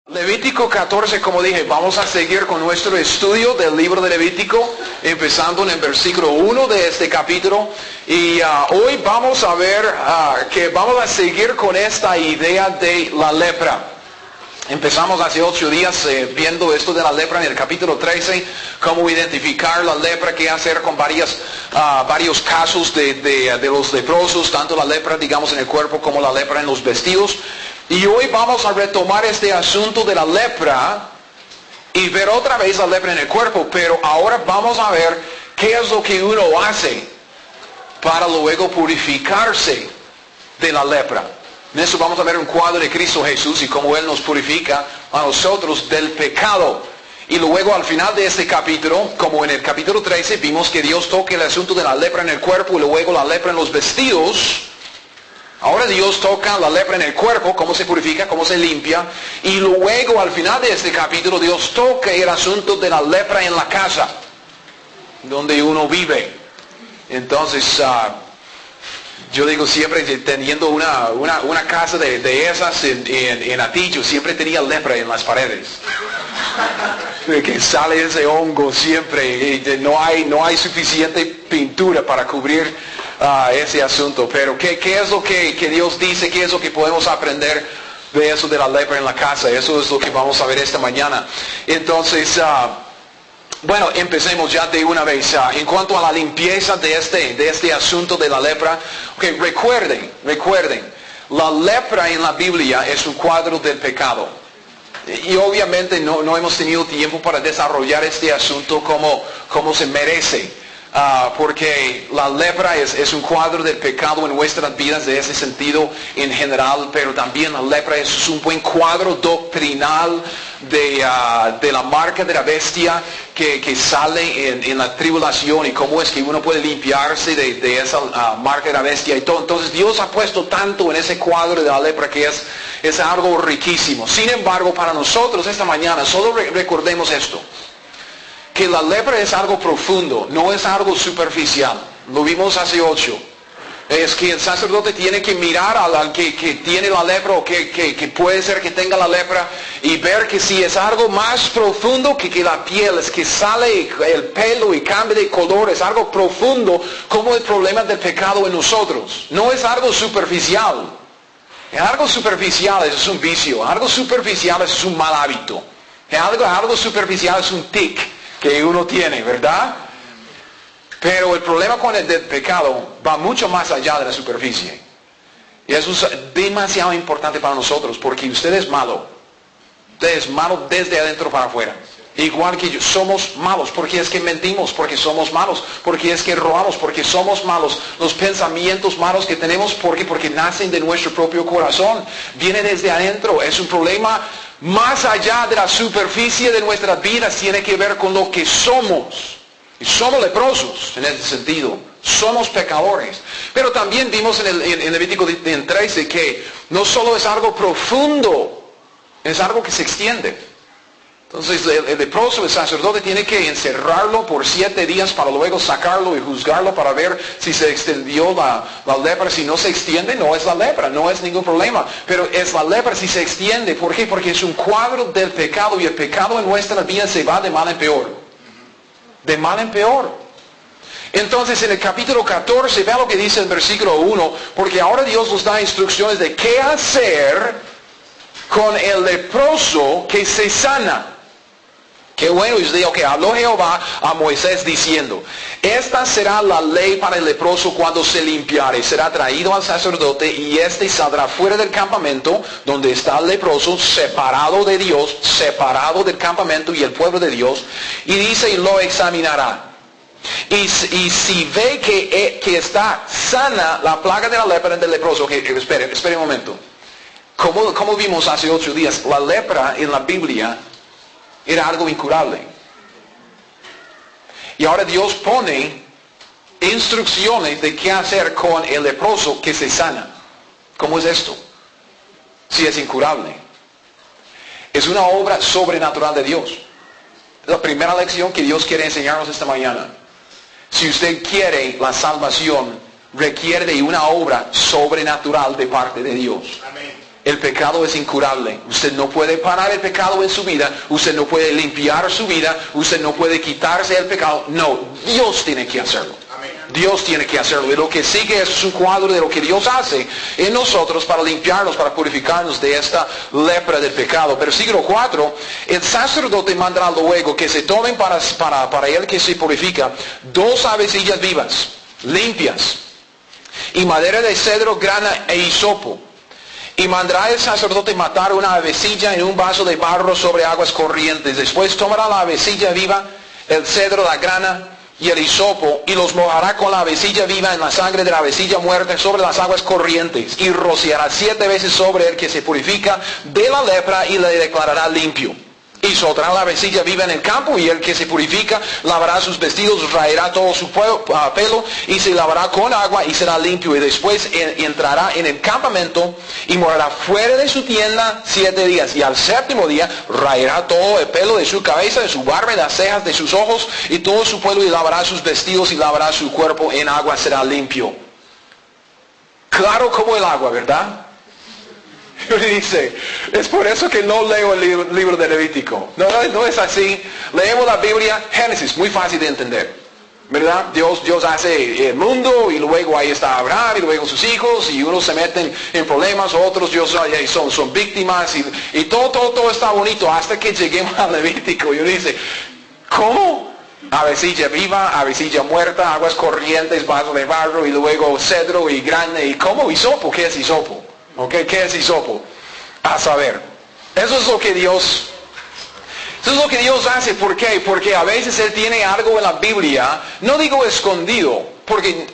Levítico 14, como dije, vamos a seguir con nuestro estudio del libro de Levítico, empezando en el versículo 1 de este capítulo. Y hoy vamos a ver que vamos a seguir con esta idea de la lepra. Empezamos hace 8 días viendo esto de la lepra en el capítulo 13, cómo identificar la lepra, qué hacer con varios casos de los leprosos, tanto la lepra, digamos, en el cuerpo como la lepra en los vestidos. Y hoy vamos a retomar este asunto de la lepra y ver otra vez la lepra en el cuerpo, pero ahora vamos a ver qué es lo que uno hace para luego purificarse de la lepra. En eso vamos a ver un cuadro de Cristo Jesús y cómo Él nos purifica a nosotros del pecado. Y luego al final de este capítulo, como en el capítulo 13, vimos que Dios toca el asunto de la lepra en el cuerpo y luego la lepra en los vestidos. Ahora Dios toca la lepra en el cuerpo, cómo se purifica, cómo se limpia. Y luego al final de este capítulo Dios toca el asunto de la lepra en la casa, donde uno vive. Entonces, yo digo siempre, teniendo una casa de esas en Atillo, siempre tenía lepra en las paredes. Que sale ese hongo siempre, y no hay suficiente pintura para cubrir ese asunto. Pero ¿qué es lo que Dios dice? ¿Qué es lo que podemos aprender de eso de la lepra en la casa? Eso es lo que vamos a ver esta mañana. Entonces, bueno, empecemos ya de una vez. En cuanto a la limpieza de este asunto de la lepra, okay, recuerden, la lepra en la Biblia es un cuadro del pecado. Y obviamente no hemos tenido tiempo para desarrollar este asunto como se merece. Porque la lepra es un cuadro del pecado en nuestras vidas de ese sentido en general, pero también la lepra es un buen cuadro doctrinal de la marca de la bestia que sale en la tribulación y cómo es que uno puede limpiarse de esa marca de la bestia y todo. Entonces Dios ha puesto tanto en ese cuadro de la lepra que es algo riquísimo. Sin embargo, para nosotros esta mañana solo recordemos esto, que la lepra es algo profundo, no es algo superficial. Lo vimos hace 8. Es que el sacerdote tiene que mirar al que tiene la lepra o que puede ser que tenga la lepra y ver que si es algo más profundo que la piel, es que sale el pelo y cambia de color, es algo profundo como el problema del pecado en nosotros. No es algo superficial. Algo superficial es un vicio, algo superficial es un mal hábito. Algo superficial es un tic que uno tiene, ¿verdad? Pero el problema con el pecado va mucho más allá de la superficie. Y eso es demasiado importante para nosotros, porque usted es malo. Usted es malo desde adentro para afuera. Igual que yo, somos malos, porque es que mentimos, porque somos malos, porque es que robamos, porque somos malos. Los pensamientos malos que tenemos, porque nacen de nuestro propio corazón, viene desde adentro. Es un problema más allá de la superficie de nuestras vidas, tiene que ver con lo que somos. Y somos leprosos en ese sentido. Somos pecadores. Pero también vimos en Levítico 13 que no solo es algo profundo, es algo que se extiende. Entonces el leproso, el sacerdote, tiene que encerrarlo por 7 días para luego sacarlo y juzgarlo para ver si se extendió la lepra. Si no se extiende, no es la lepra, no es ningún problema. Pero es la lepra si se extiende. ¿Por qué? Porque es un cuadro del pecado y el pecado en nuestra vida se va de mal en peor. De mal en peor. Entonces en el capítulo 14, vea lo que dice el versículo 1, porque ahora Dios nos da instrucciones de qué hacer con el leproso que se sana. Qué bueno, y digo que habló Jehová a Moisés diciendo, esta será la ley para el leproso cuando se limpiare, será traído al sacerdote y éste saldrá fuera del campamento donde está el leproso, separado de Dios, separado del campamento y el pueblo de Dios, y dice, y lo examinará. Y si ve que está sana la plaga de la lepra del leproso, espere un momento. Como vimos hace 8 días, la lepra en la Biblia era algo incurable. Y ahora Dios pone instrucciones de qué hacer con el leproso que se sana. ¿Cómo es esto? Si es incurable. Es una obra sobrenatural de Dios. La primera lección que Dios quiere enseñarnos esta mañana. Si usted quiere la salvación, requiere de una obra sobrenatural de parte de Dios. Amén. el pecado es incurable. Usted no puede parar el pecado en su vida. Usted no puede limpiar su vida. Usted no puede quitarse el pecado. No, Dios tiene que hacerlo. Dios tiene que hacerlo. Y lo que sigue es un cuadro de lo que Dios hace en nosotros para limpiarnos, para purificarnos de esta lepra del pecado. Versículo 4. El sacerdote mandará luego que se tomen para él que se purifica 2 avecillas vivas, limpias, y madera de cedro, grana e hisopo. Y mandará el sacerdote matar una avecilla en un vaso de barro sobre aguas corrientes. Después tomará la avecilla viva, el cedro, la grana y el hisopo, y los mojará con la avecilla viva en la sangre de la avecilla muerta sobre las aguas corrientes. Y rociará 7 veces sobre el que se purifica de la lepra y le declarará limpio. Y soltará la avecilla viva en el campo, y el que se purifica lavará sus vestidos, raerá todo su pelo, y se lavará con agua y será limpio. Y después entrará en el campamento y morará fuera de su tienda 7 días. Y al 7º día raerá todo el pelo de su cabeza, de su barba, de las cejas, de sus ojos y todo su pueblo, y lavará sus vestidos y lavará su cuerpo en agua, será limpio. Claro como el agua, ¿verdad? Y dice, es por eso que no leo el libro de Levítico. No es así. Leemos la Biblia, Génesis, muy fácil de entender, ¿verdad? Dios hace el mundo, y luego ahí está Abraham, y luego sus hijos, y unos se meten en problemas, otros son víctimas, y todo está bonito hasta que lleguemos al Levítico. Y uno dice, ¿cómo? Avecilla viva, avecilla muerta, aguas corrientes, vaso de barro, y luego cedro y grana. ¿Y cómo? ¿Hisopo? ¿Qué es hisopo? ¿Okay? ¿Qué es hisopo? A saber. Eso es lo que Dios hace. ¿Por qué? Porque a veces Él tiene algo en la Biblia, no digo escondido, porque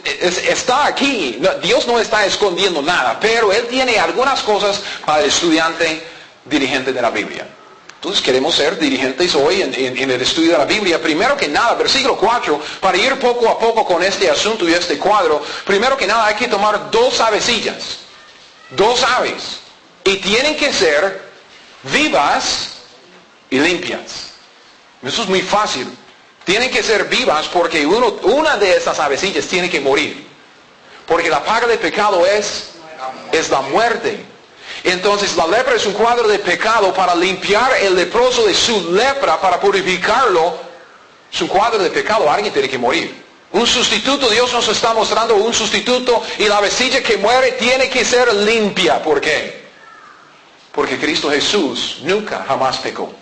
está aquí. Dios no está escondiendo nada, pero Él tiene algunas cosas para el estudiante dirigente de la Biblia. Entonces queremos ser dirigentes hoy en el estudio de la Biblia. Primero que nada, versículo 4, para ir poco a poco con este asunto y este cuadro, primero que nada hay que tomar 2 avecillas. 2 aves, y tienen que ser vivas y limpias. Eso es muy fácil. Tienen que ser vivas porque una de esas avecillas tiene que morir. Porque la paga del pecado es la muerte. Entonces la lepra es un cuadro de pecado. Para limpiar el leproso de su lepra, para purificarlo, es un cuadro de pecado. Alguien tiene que morir. Un sustituto, Dios nos está mostrando un sustituto, y la avecilla que muere tiene que ser limpia. ¿Por qué? Porque Cristo Jesús nunca, jamás pecó.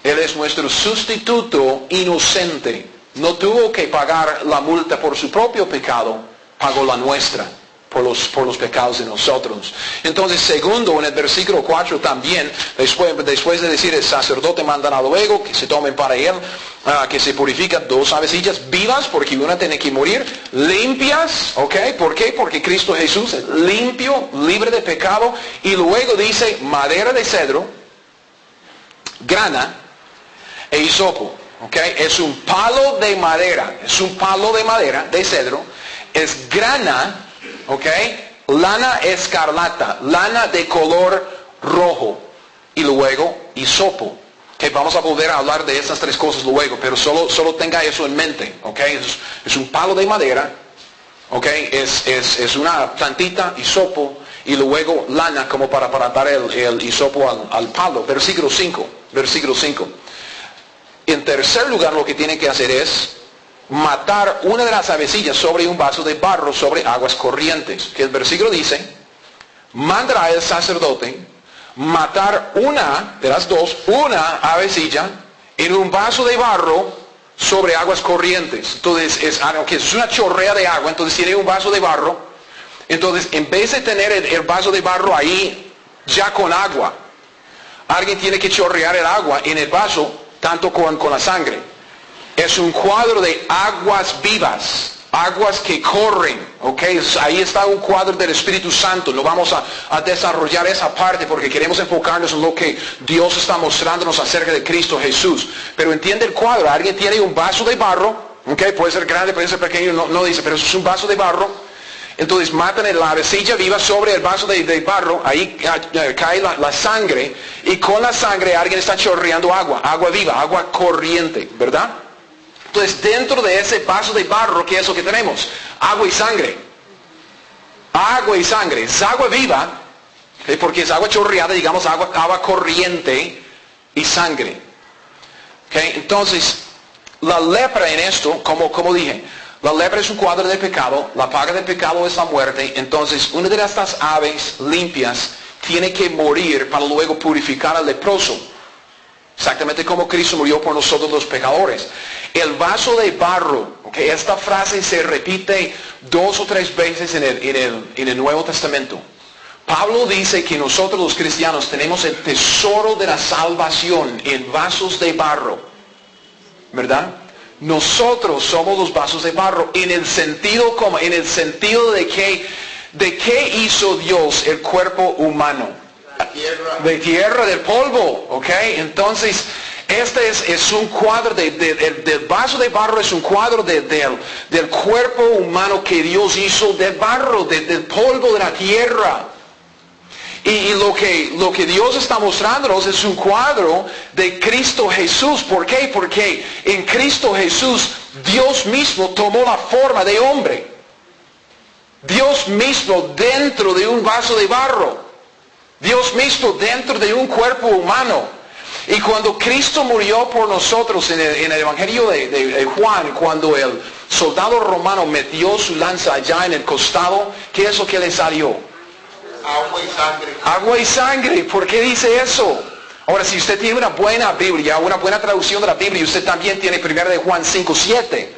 Él es nuestro sustituto inocente. No tuvo que pagar la multa por su propio pecado, pagó la nuestra por los pecados de nosotros. Entonces, segundo, en el versículo 4 también, después de decir el sacerdote mandará luego que se tomen para él, que se purifican 2 avecillas vivas, porque una tiene que morir, limpias, ¿ok? ¿Por qué? Porque Cristo Jesús es limpio, libre de pecado. Y luego dice madera de cedro, grana e hisopo, ¿ok? Es un palo de madera, de cedro, es grana, ¿ok? Lana escarlata, lana de color rojo, y luego hisopo. Okay, vamos a volver a hablar de esas 3 cosas luego, pero solo tenga eso en mente. Okay? Es un palo de madera, okay? Es una plantita, hisopo, y luego lana como para dar el hisopo al palo. Versículo 5. En tercer lugar, lo que tiene que hacer es matar una de las avecillas sobre un vaso de barro sobre aguas corrientes. Que el versículo dice, mandará el sacerdote matar una de las 2, una avecilla en un vaso de barro sobre aguas corrientes. Entonces es una chorrea de agua, entonces tiene un vaso de barro. Entonces en vez de tener el vaso de barro ahí ya con agua, alguien tiene que chorrear el agua en el vaso tanto con la sangre. Es un cuadro de aguas vivas, aguas que corren, ¿ok? Ahí está un cuadro del Espíritu Santo. No vamos a desarrollar esa parte porque queremos enfocarnos en lo que Dios está mostrándonos acerca de Cristo Jesús. Pero entiende el cuadro. Alguien tiene un vaso de barro, ¿ok? Puede ser grande, puede ser pequeño, no dice, pero es un vaso de barro. Entonces matan la avecilla viva sobre el vaso de barro, ahí cae la sangre, y con la sangre alguien está chorreando agua viva, agua corriente, ¿verdad? Entonces dentro de ese vaso de barro, ¿qué es lo que tenemos? Agua y sangre. Agua y sangre. Es agua viva, Porque es agua chorreada, digamos agua corriente y sangre. Entonces, la lepra en esto, como dije, la lepra es un cuadro de pecado, la paga del pecado es la muerte. Entonces, una de estas aves limpias tiene que morir para luego purificar al leproso. Exactamente como Cristo murió por nosotros los pecadores. El vaso de barro, esta frase se repite 2 o 3 veces en el Nuevo Testamento. Pablo dice que nosotros los cristianos tenemos el tesoro de la salvación en vasos de barro. ¿Verdad? Nosotros somos los vasos de barro en el sentido de que hizo Dios el cuerpo humano. De tierra, del polvo, Entonces, este es un cuadro del vaso de barro, es un cuadro del cuerpo humano que Dios hizo de barro, del polvo de la tierra. Y lo que Dios está mostrándonos es un cuadro de Cristo Jesús. ¿Por qué? Porque en Cristo Jesús Dios mismo tomó la forma de hombre. Dios mismo dentro de un vaso de barro. Dios mismo dentro de un cuerpo humano. Y cuando Cristo murió por nosotros en el Evangelio de Juan, cuando el soldado romano metió su lanza allá en el costado, ¿qué es lo que le salió? Agua y sangre. Agua y sangre. ¿Por qué dice eso? Ahora, si usted tiene una buena Biblia, una buena traducción de la Biblia, usted también tiene 1 de Juan 5:7,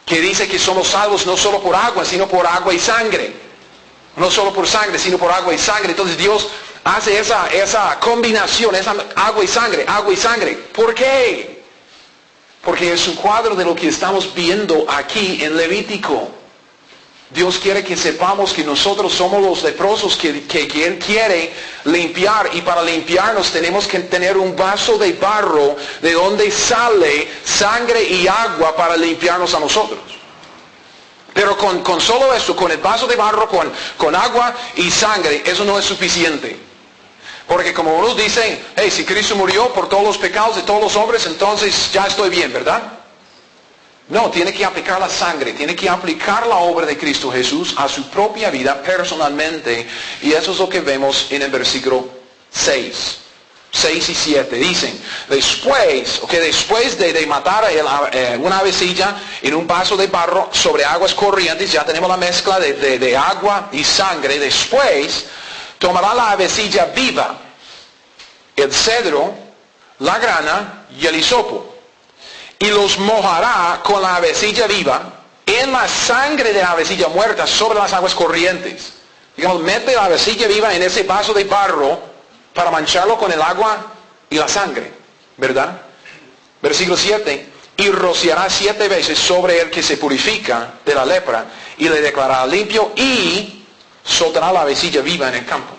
que dice que somos salvos no solo por agua, sino por agua y sangre. No solo por sangre, sino por agua y sangre. Entonces Dios hace esa combinación, esa agua y sangre, agua y sangre. ¿Por qué? Porque es un cuadro de lo que estamos viendo aquí en Levítico. Dios quiere que sepamos que nosotros somos los leprosos que Él quiere limpiar. Y para limpiarnos tenemos que tener un vaso de barro de donde sale sangre y agua para limpiarnos a nosotros. Pero con solo eso, con el vaso de barro, con agua y sangre, eso no es suficiente. Porque como unos dicen, hey, si Cristo murió por todos los pecados de todos los hombres, entonces ya estoy bien, ¿verdad? No, tiene que aplicar la sangre, tiene que aplicar la obra de Cristo Jesús a su propia vida personalmente. Y eso es lo que vemos en el versículo 6 y 7. Dicen, después de matar una avecilla en un vaso de barro sobre aguas corrientes, ya tenemos la mezcla de agua y sangre. Después tomará la avecilla viva, el cedro, la grana y el hisopo, y los mojará con la avecilla viva en la sangre de la avecilla muerta sobre las aguas corrientes. Digamos, mete la avecilla viva en ese vaso de barro para mancharlo con el agua y la sangre, ¿verdad? Versículo 7, y rociará 7 veces sobre el que se purifica de la lepra, y le declarará limpio, y soltará la avecilla viva en el campo.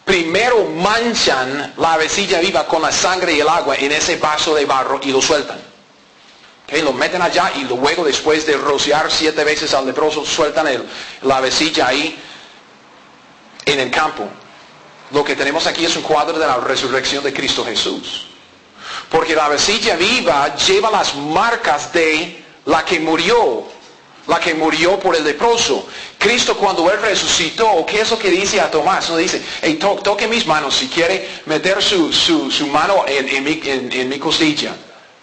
Primero manchan la avecilla viva con la sangre y el agua en ese vaso de barro y lo sueltan. Lo meten allá y luego, después de rociar 7 veces al leproso, sueltan la avecilla ahí en el campo. Lo que tenemos aquí es un cuadro de la resurrección de Cristo Jesús. Porque la avecilla viva lleva las marcas de la que murió por el leproso. Cristo, cuando Él resucitó, ¿qué es lo que dice a Tomás? No dice, hey, toque mis manos si quiere meter su mano en mi costilla.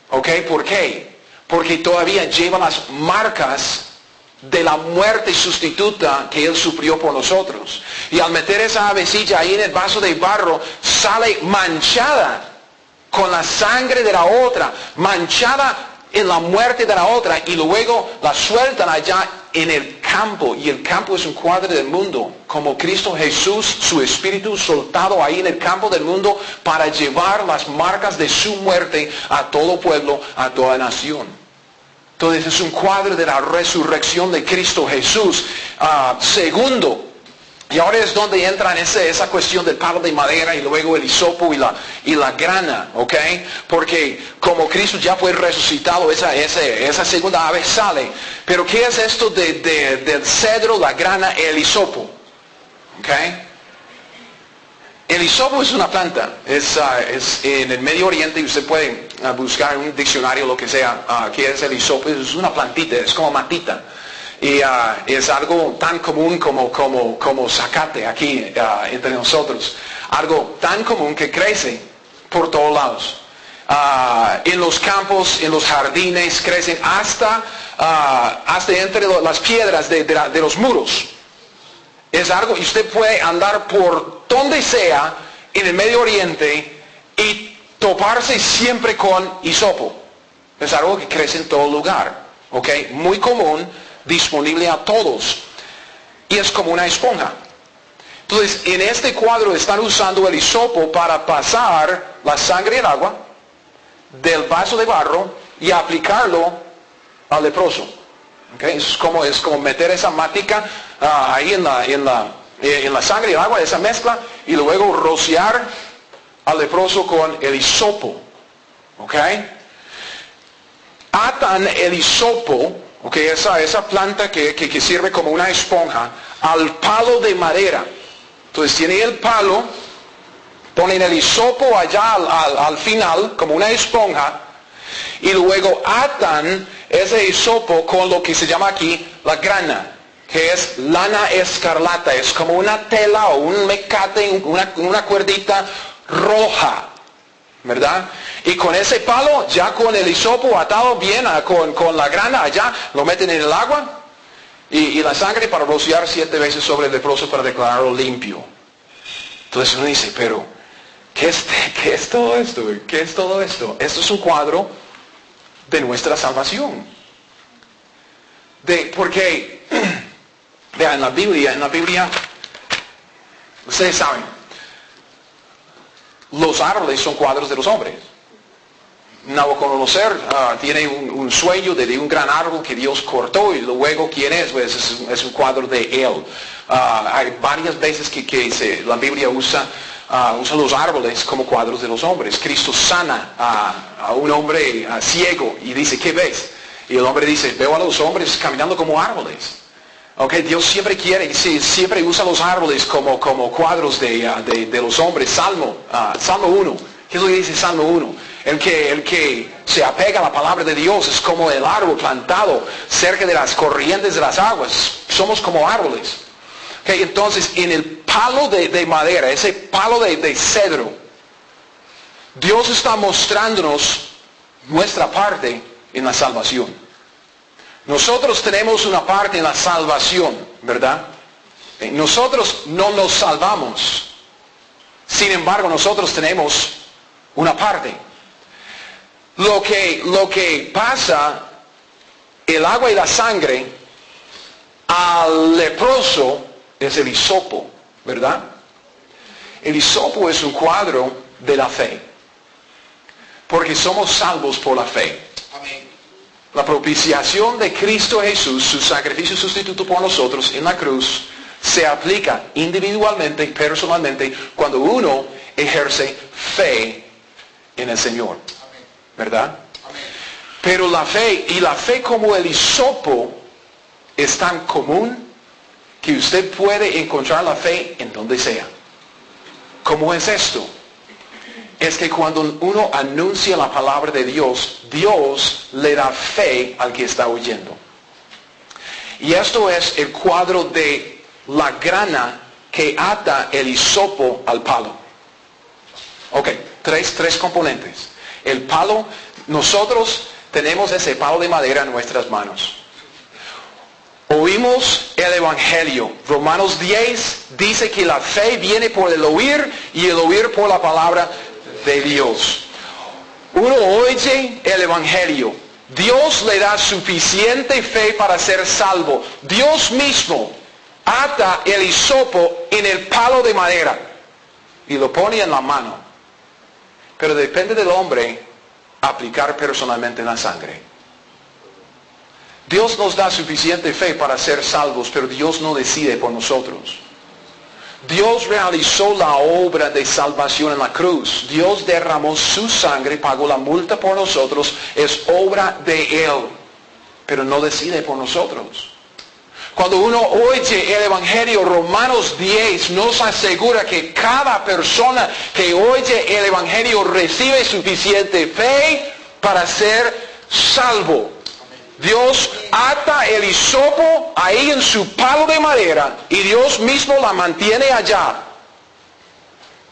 ¿Por qué? Porque todavía lleva las marcas de la muerte sustituta que Él sufrió por nosotros. Y al meter esa avecilla ahí en el vaso de barro, sale manchada con la sangre de la otra, manchada en la muerte de la otra, y luego la sueltan allá en el campo. Y el campo es un cuadro del mundo, como Cristo Jesús, su espíritu soltado ahí en el campo del mundo para llevar las marcas de su muerte a todo pueblo, a toda nación. Entonces es un cuadro de la resurrección de Cristo Jesús. Segundo, y ahora es donde entra en esa cuestión del palo de madera y luego el hisopo y la grana, porque como Cristo ya fue resucitado, esa segunda ave sale. Pero ¿qué es esto del cedro, la grana, el hisopo? El hisopo es una planta, es en el Medio Oriente, y usted puede buscar en un diccionario lo que sea, qué es el hisopo. Es una plantita, es como matita. Y es algo tan común como zacate aquí entre nosotros. Algo tan común que crece por todos lados. En los campos, en los jardines, crecen hasta entre las piedras de los muros. Es algo, y usted puede andar por donde sea en el Medio Oriente y toparse siempre con hisopo. Es algo que crece en todo lugar. ¿Ok? Muy común, disponible a todos. Y es como una esponja. Entonces, en este cuadro están usando el hisopo para pasar la sangre y el agua del vaso de barro y aplicarlo al leproso. ¿Okay? Es como meter esa mática ahí en la sangre y el agua, esa mezcla, y luego rociar al leproso con el hisopo. ¿Ok? Atan el hisopo, ¿okay? esa planta que sirve como una esponja, al palo de madera. Entonces tiene el palo, ponen el hisopo allá al final como una esponja y luego atan ese hisopo con lo que se llama aquí la grana, que es lana escarlata. Es como una tela o un mecate, una cuerdita roja, ¿verdad? Y con ese palo, ya con el hisopo atado bien con la grana allá, lo meten en el agua y la sangre para rociar 7 veces sobre el leproso para declararlo limpio. Entonces uno dice, pero ¿qué es todo esto? ¿Qué es todo esto? Esto es un cuadro de nuestra salvación. Porque, vean, en la Biblia, ustedes saben, los árboles son cuadros de los hombres. Nabucodonosor tiene un sueño de un gran árbol que Dios cortó y luego ¿quién es? Pues es un cuadro de él. Hay varias veces que la Biblia usa los árboles como cuadros de los hombres. Cristo sana a un hombre ciego y dice, ¿qué ves? Y el hombre dice, veo a los hombres caminando como árboles. Okay, Dios siempre usa los árboles como cuadros de los hombres. Salmo 1. ¿Qué es lo que dice Salmo 1? El que se apega a la palabra de Dios es como el árbol plantado cerca de las corrientes de las aguas. Somos como árboles. Okay, entonces, en el palo de madera, ese palo de cedro, Dios está mostrándonos nuestra parte en la salvación. Nosotros tenemos una parte en la salvación, ¿verdad? Nosotros no nos salvamos. Sin embargo, nosotros tenemos una parte. Lo que pasa, el agua y la sangre, al leproso es el hisopo, ¿verdad? El hisopo es un cuadro de la fe. Porque somos salvos por la fe. Amén. La propiciación de Cristo Jesús, su sacrificio sustituto por nosotros en la cruz, se aplica individualmente, personalmente, cuando uno ejerce fe en el Señor. ¿Verdad? Amén. Pero la fe como el hisopo es tan común que usted puede encontrar la fe en donde sea. ¿Cómo es esto? Es que cuando uno anuncia la palabra de Dios, Dios le da fe al que está oyendo. Y esto es el cuadro de la grana que ata el hisopo al palo. Ok, tres componentes. El palo, nosotros tenemos ese palo de madera en nuestras manos. Oímos el Evangelio. Romanos 10 dice que la fe viene por el oír y el oír por la palabra de Dios. Uno oye el Evangelio. Dios le da suficiente fe para ser salvo. Dios mismo ata el hisopo en el palo de madera y lo pone en la mano. Pero depende del hombre aplicar personalmente la sangre. Dios nos da suficiente fe para ser salvos, pero Dios no decide por nosotros. Dios realizó la obra de salvación en la cruz. Dios derramó su sangre, pagó la multa por nosotros. Es obra de Él, pero no decide por nosotros. Cuando uno oye el Evangelio, Romanos 10 nos asegura que cada persona que oye el Evangelio recibe suficiente fe para ser salvo. Dios ata el hisopo ahí en su palo de madera y Dios mismo la mantiene allá.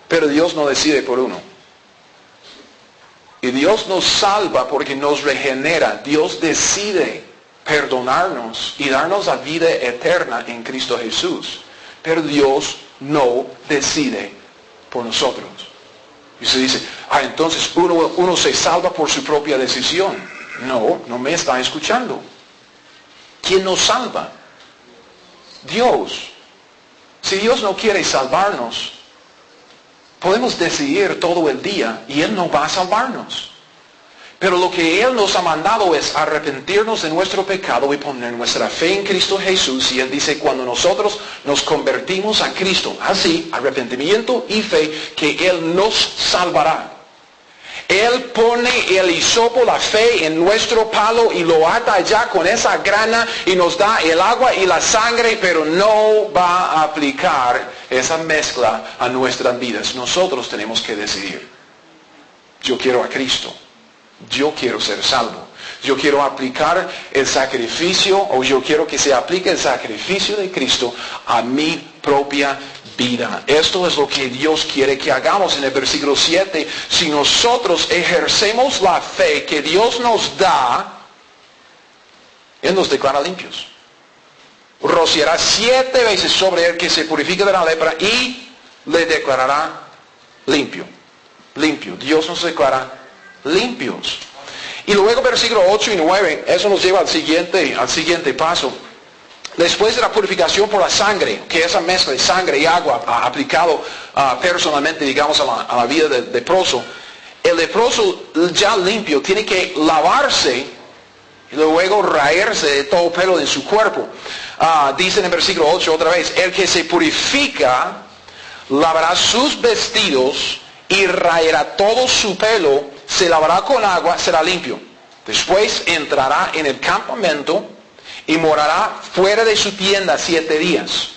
Pero Dios no decide por uno. Y Dios nos salva porque nos regenera. Dios decide perdonarnos y darnos la vida eterna en Cristo Jesús. Pero Dios no decide por nosotros. Y se dice, entonces uno se salva por su propia decisión. No me está escuchando. ¿Quién nos salva? Dios. Si Dios no quiere salvarnos, podemos decidir todo el día y Él no va a salvarnos. Pero lo que Él nos ha mandado es arrepentirnos de nuestro pecado y poner nuestra fe en Cristo Jesús. Y Él dice, cuando nosotros nos convertimos a Cristo, así, arrepentimiento y fe, que Él nos salvará. Él pone el hisopo, la fe, en nuestro palo y lo ata allá con esa grana y nos da el agua y la sangre, pero no va a aplicar esa mezcla a nuestras vidas. Nosotros tenemos que decidir. Yo quiero a Cristo. Yo quiero ser salvo. Yo quiero aplicar el sacrificio, o yo quiero que se aplique el sacrificio de Cristo a mi propia vida. Esto es lo que Dios quiere que hagamos en el versículo 7. Si nosotros ejercemos la fe que Dios nos da, Él nos declara limpios. Rociará 7 veces sobre él que se purifique de la lepra y le declarará limpio. Limpio. Dios nos declara limpios. Y luego versículo 8 y 9, eso nos lleva al siguiente paso. Después de la purificación por la sangre, que esa mezcla de sangre y agua aplicado personalmente, digamos, a la vida del leproso, el leproso ya limpio tiene que lavarse y luego raerse de todo pelo de su cuerpo. Dice en el versículo 8 otra vez, el que se purifica lavará sus vestidos y raerá todo su pelo, se lavará con agua, será limpio. Después entrará en el campamento y morará fuera de su tienda 7 días.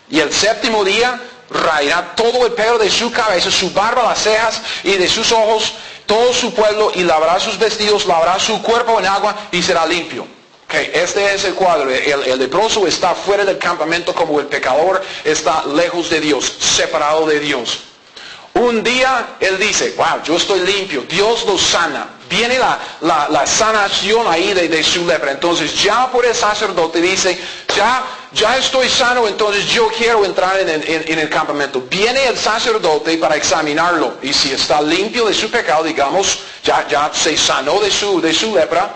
Y el 7º día raerá todo el pelo de su cabeza, su barba, las cejas y de sus ojos, todo su pueblo, y lavará sus vestidos, lavará su cuerpo en agua y será limpio. Okay, este es el cuadro. El leproso está fuera del campamento como el pecador está lejos de Dios, separado de Dios. Un día él dice, wow, yo estoy limpio, Dios lo sana. Viene la sanación ahí de su lepra. Entonces ya por el sacerdote dice, ya estoy sano, entonces yo quiero entrar en el campamento. Viene el sacerdote para examinarlo. Y si está limpio de su pecado, digamos, ya se sanó de su lepra.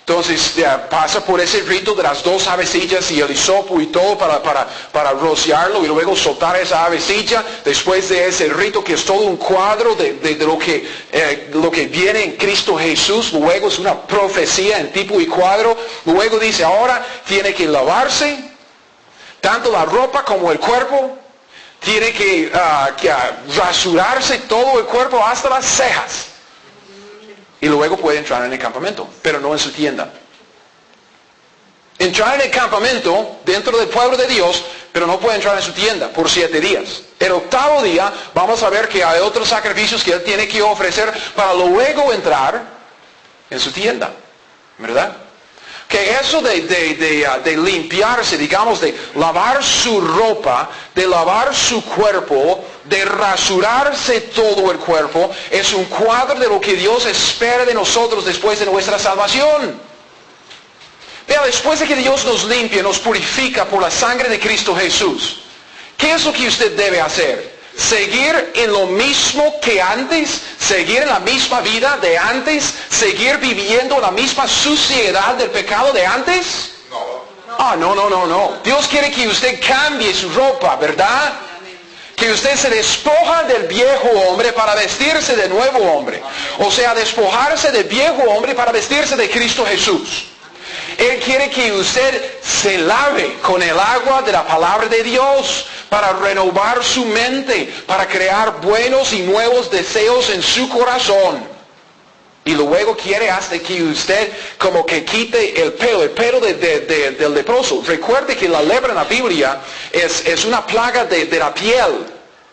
Entonces pasa por ese rito de las 2 avecillas y el hisopo y todo para rociarlo y luego soltar esa avecilla. Después de ese rito, que es todo un cuadro de lo que viene en Cristo Jesús. Luego es una profecía en tipo y cuadro. Luego dice, ahora tiene que lavarse tanto la ropa como el cuerpo. Tiene que rasurarse todo el cuerpo hasta las cejas. Y luego puede entrar en el campamento, pero no en su tienda. Entrar en el campamento dentro del pueblo de Dios, pero no puede entrar en su tienda por 7 días. El 8º día vamos a ver que hay otros sacrificios que él tiene que ofrecer para luego entrar en su tienda. ¿Verdad? Que eso de limpiarse, digamos, de lavar su ropa, de lavar su cuerpo, de rasurarse todo el cuerpo, es un cuadro de lo que Dios espera de nosotros después de nuestra salvación. Vea, después de que Dios nos limpia, nos purifica por la sangre de Cristo Jesús, ¿qué es lo que usted debe hacer? ¿Seguir en lo mismo que antes? ¿Seguir en la misma vida de antes? ¿Seguir viviendo en la misma suciedad del pecado de antes? No. Dios quiere que usted cambie su ropa, ¿verdad? Que usted se despoja del viejo hombre para vestirse de nuevo hombre. O sea, despojarse del viejo hombre para vestirse de Cristo Jesús. Él quiere que usted se lave con el agua de la palabra de Dios para renovar su mente, para crear buenos y nuevos deseos en su corazón. Y luego quiere hasta que usted como que quite el pelo del leproso. Recuerde que la lepra en la Biblia es una plaga de la piel.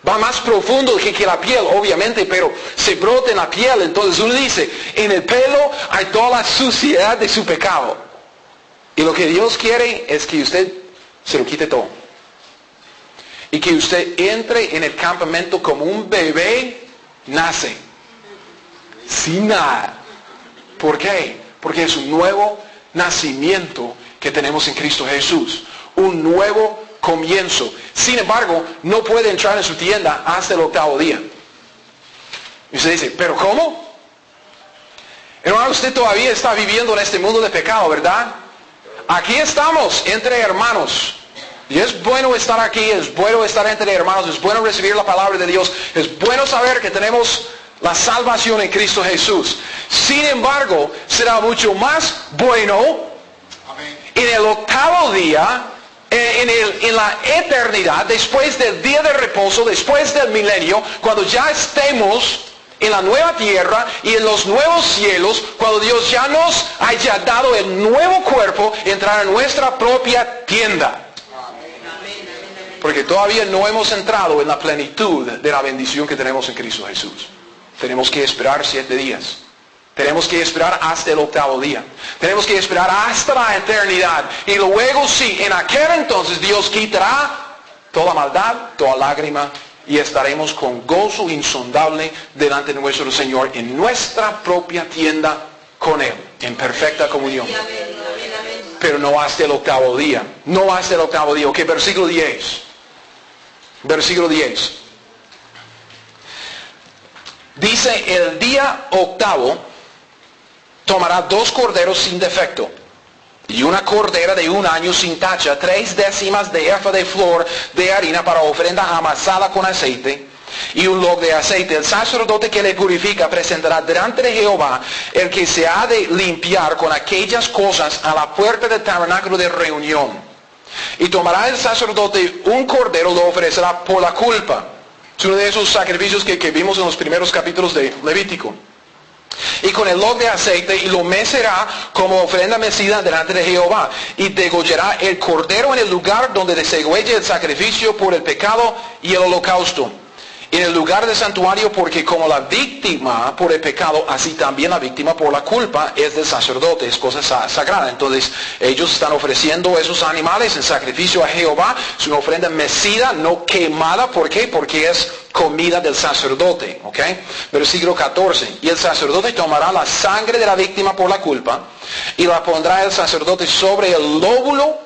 Va más profundo que la piel, obviamente, pero se brota en la piel. Entonces uno dice, en el pelo hay toda la suciedad de su pecado. Y lo que Dios quiere es que usted se lo quite todo. Y que usted entre en el campamento como un bebé nace. Sin nada. ¿Por qué? Porque es un nuevo nacimiento que tenemos en Cristo Jesús. Un nuevo comienzo. Sin embargo, no puede entrar en su tienda hasta el 8º día. Y usted dice, ¿pero cómo? Hermano, usted todavía está viviendo en este mundo de pecado, ¿verdad? Aquí estamos entre hermanos. Y es bueno estar aquí, es bueno estar entre hermanos, es bueno recibir la palabra de Dios, es bueno saber que tenemos la salvación en Cristo Jesús. Sin embargo, será mucho más bueno en el 8º día, en la eternidad, después del día de reposo, después del milenio, cuando ya estemos en la nueva tierra y en los nuevos cielos, cuando Dios ya nos haya dado el nuevo cuerpo, entrar en nuestra propia tienda. Porque todavía no hemos entrado en la plenitud de la bendición que tenemos en Cristo Jesús. Tenemos que esperar 7 días. Tenemos que esperar hasta el 8º día. Tenemos que esperar hasta la eternidad. Y luego sí, en aquel entonces Dios quitará toda maldad, toda lágrima, y estaremos con gozo insondable delante de nuestro Señor en nuestra propia tienda con Él, en perfecta comunión. Pero no hasta el 8º día. No hasta el 8º día. Ok, versículo 10. Versículo 10. Dice, el día 8º tomará 2 corderos sin defecto y una cordera de 1 año sin tacha, 3 décimas de efa de flor de harina para ofrenda amasada con aceite y un log de aceite. El sacerdote que le purifica presentará delante de Jehová el que se ha de limpiar con aquellas cosas a la puerta del tabernáculo de reunión. Y tomará el sacerdote un cordero, lo ofrecerá por la culpa. Es uno de esos sacrificios que vimos en los primeros capítulos de Levítico. Y con el log de aceite, y lo mecerá como ofrenda mecida delante de Jehová. Y degollará el cordero en el lugar donde se degüelle el sacrificio por el pecado y el holocausto. En el lugar del santuario, porque como la víctima por el pecado, así también la víctima por la culpa es del sacerdote, es cosa sagrada. Entonces ellos están ofreciendo esos animales en sacrificio a Jehová. Es una ofrenda mecida, no quemada. ¿Por qué? Porque es comida del sacerdote. ¿Ok? Versículo 14. Y el sacerdote tomará la sangre de la víctima por la culpa y la pondrá el sacerdote sobre el lóbulo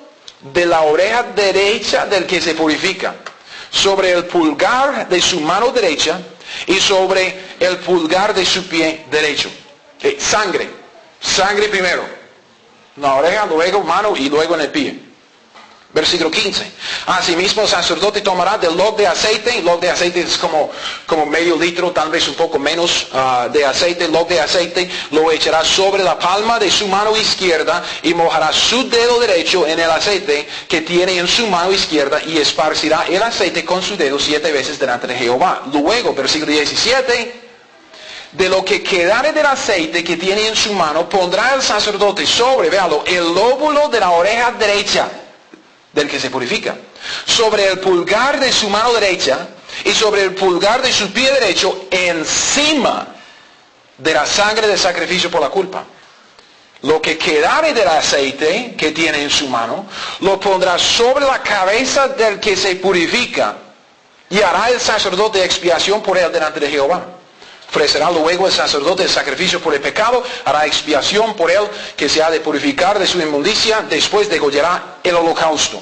de la oreja derecha del que se purifica, sobre el pulgar de su mano derecha y sobre el pulgar de su pie derecho. Sangre primero. La oreja, luego mano y luego en el pie. Versículo 15. Asimismo el sacerdote tomará del log de aceite. Log de aceite es como medio litro, tal vez un poco menos de aceite. Log de aceite lo echará sobre la palma de su mano izquierda y mojará su dedo derecho en el aceite que tiene en su mano izquierda y esparcirá el aceite con su dedo 7 veces delante de Jehová. Luego, versículo 17. De lo que quedare del aceite que tiene en su mano, pondrá el sacerdote sobre, véalo, el lóbulo de la oreja derecha del que se purifica, sobre el pulgar de su mano derecha y sobre el pulgar de su pie derecho, encima de la sangre del sacrificio por la culpa. Lo que quedare del aceite que tiene en su mano, lo pondrá sobre la cabeza del que se purifica, y hará el sacerdote expiación por él delante de Jehová. Ofrecerá luego el sacerdote el sacrificio por el pecado, hará expiación por él que se ha de purificar de su inmundicia, después degollará el holocausto.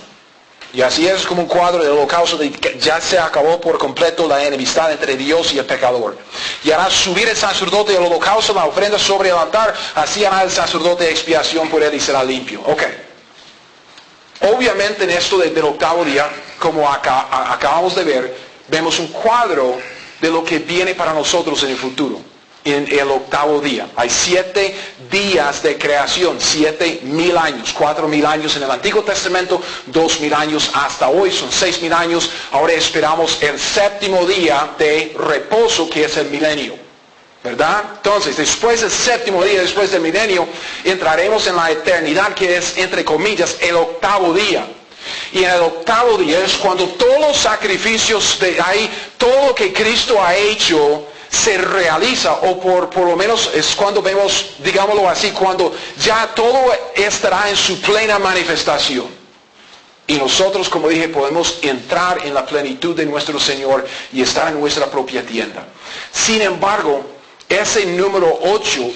Y así es como un cuadro del holocausto de que ya se acabó por completo la enemistad entre Dios y el pecador. Y hará subir el sacerdote el holocausto, la ofrenda sobre el altar, así hará el sacerdote expiación por él y será limpio. Ok. Obviamente en esto del 8º día, como acabamos de ver, vemos un cuadro de lo que viene para nosotros en el futuro, en el 8º día. Hay 7 días de creación, 7,000 años, 4,000 años en el Antiguo Testamento, 2,000 años hasta hoy, son 6,000 años. Ahora esperamos el 7º día de reposo, que es el milenio, ¿verdad? Entonces, después del 7º día, después del milenio, entraremos en la eternidad, que es, entre comillas, el 8º día. Y en el octavo día es cuando todos los sacrificios todo lo que Cristo ha hecho se realiza, o por lo menos es cuando vemos, digámoslo así, cuando ya todo estará en su plena manifestación. Y nosotros, como dije, podemos entrar en la plenitud de nuestro Señor y estar en nuestra propia tienda. Sin embargo, ese número 8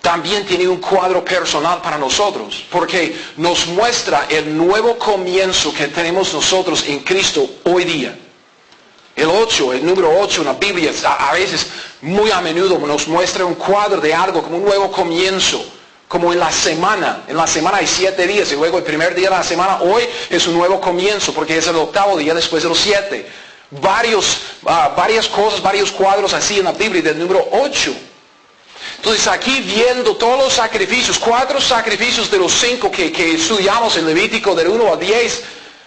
también tiene un cuadro personal para nosotros, porque nos muestra el nuevo comienzo que tenemos nosotros en Cristo hoy día. El número 8 en la Biblia, a veces, muy a menudo nos muestra un cuadro de algo como un nuevo comienzo, como en la semana. En la semana hay 7 días, y luego el primer día de la semana, hoy, es un nuevo comienzo, porque es el octavo día después de los 7. Varias cosas, varios cuadros así en la Biblia del número 8. Entonces aquí viendo todos los sacrificios, 4 sacrificios de los 5 que estudiamos en Levítico del 1 al 10,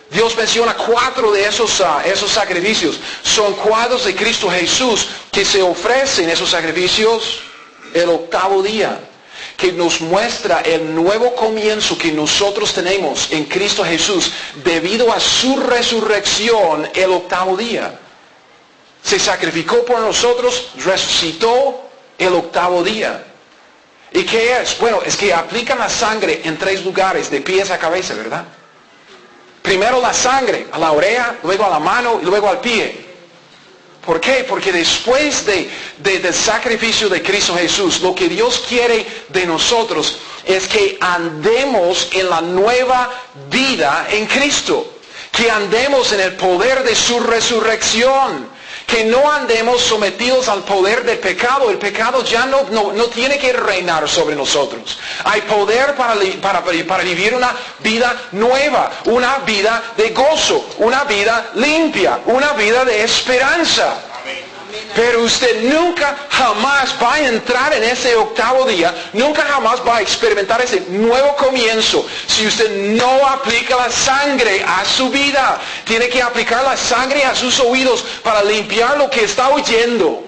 Dios menciona 4 de esos sacrificios. Son cuadros de Cristo Jesús que se ofrecen esos sacrificios el octavo día, que nos muestra el nuevo comienzo que nosotros tenemos en Cristo Jesús debido a su resurrección el octavo día. Se sacrificó por nosotros, resucitó el octavo día. ¿Y qué es? Bueno, es que aplican la sangre en 3 lugares, de pies a cabeza, ¿verdad? Primero la sangre, a la oreja, luego a la mano y luego al pie. ¿Por qué? Porque después del sacrificio de Cristo Jesús, lo que Dios quiere de nosotros es que andemos en la nueva vida en Cristo. Que andemos en el poder de su resurrección. Que no andemos sometidos al poder del pecado. El pecado ya no tiene que reinar sobre nosotros. Hay poder para vivir una vida nueva, una vida de gozo, una vida limpia, una vida de esperanza. Pero usted nunca jamás va a entrar en ese octavo día, nunca jamás va a experimentar ese nuevo comienzo si usted no aplica la sangre a su vida. Tiene que aplicar la sangre a sus oídos para limpiar lo que está oyendo.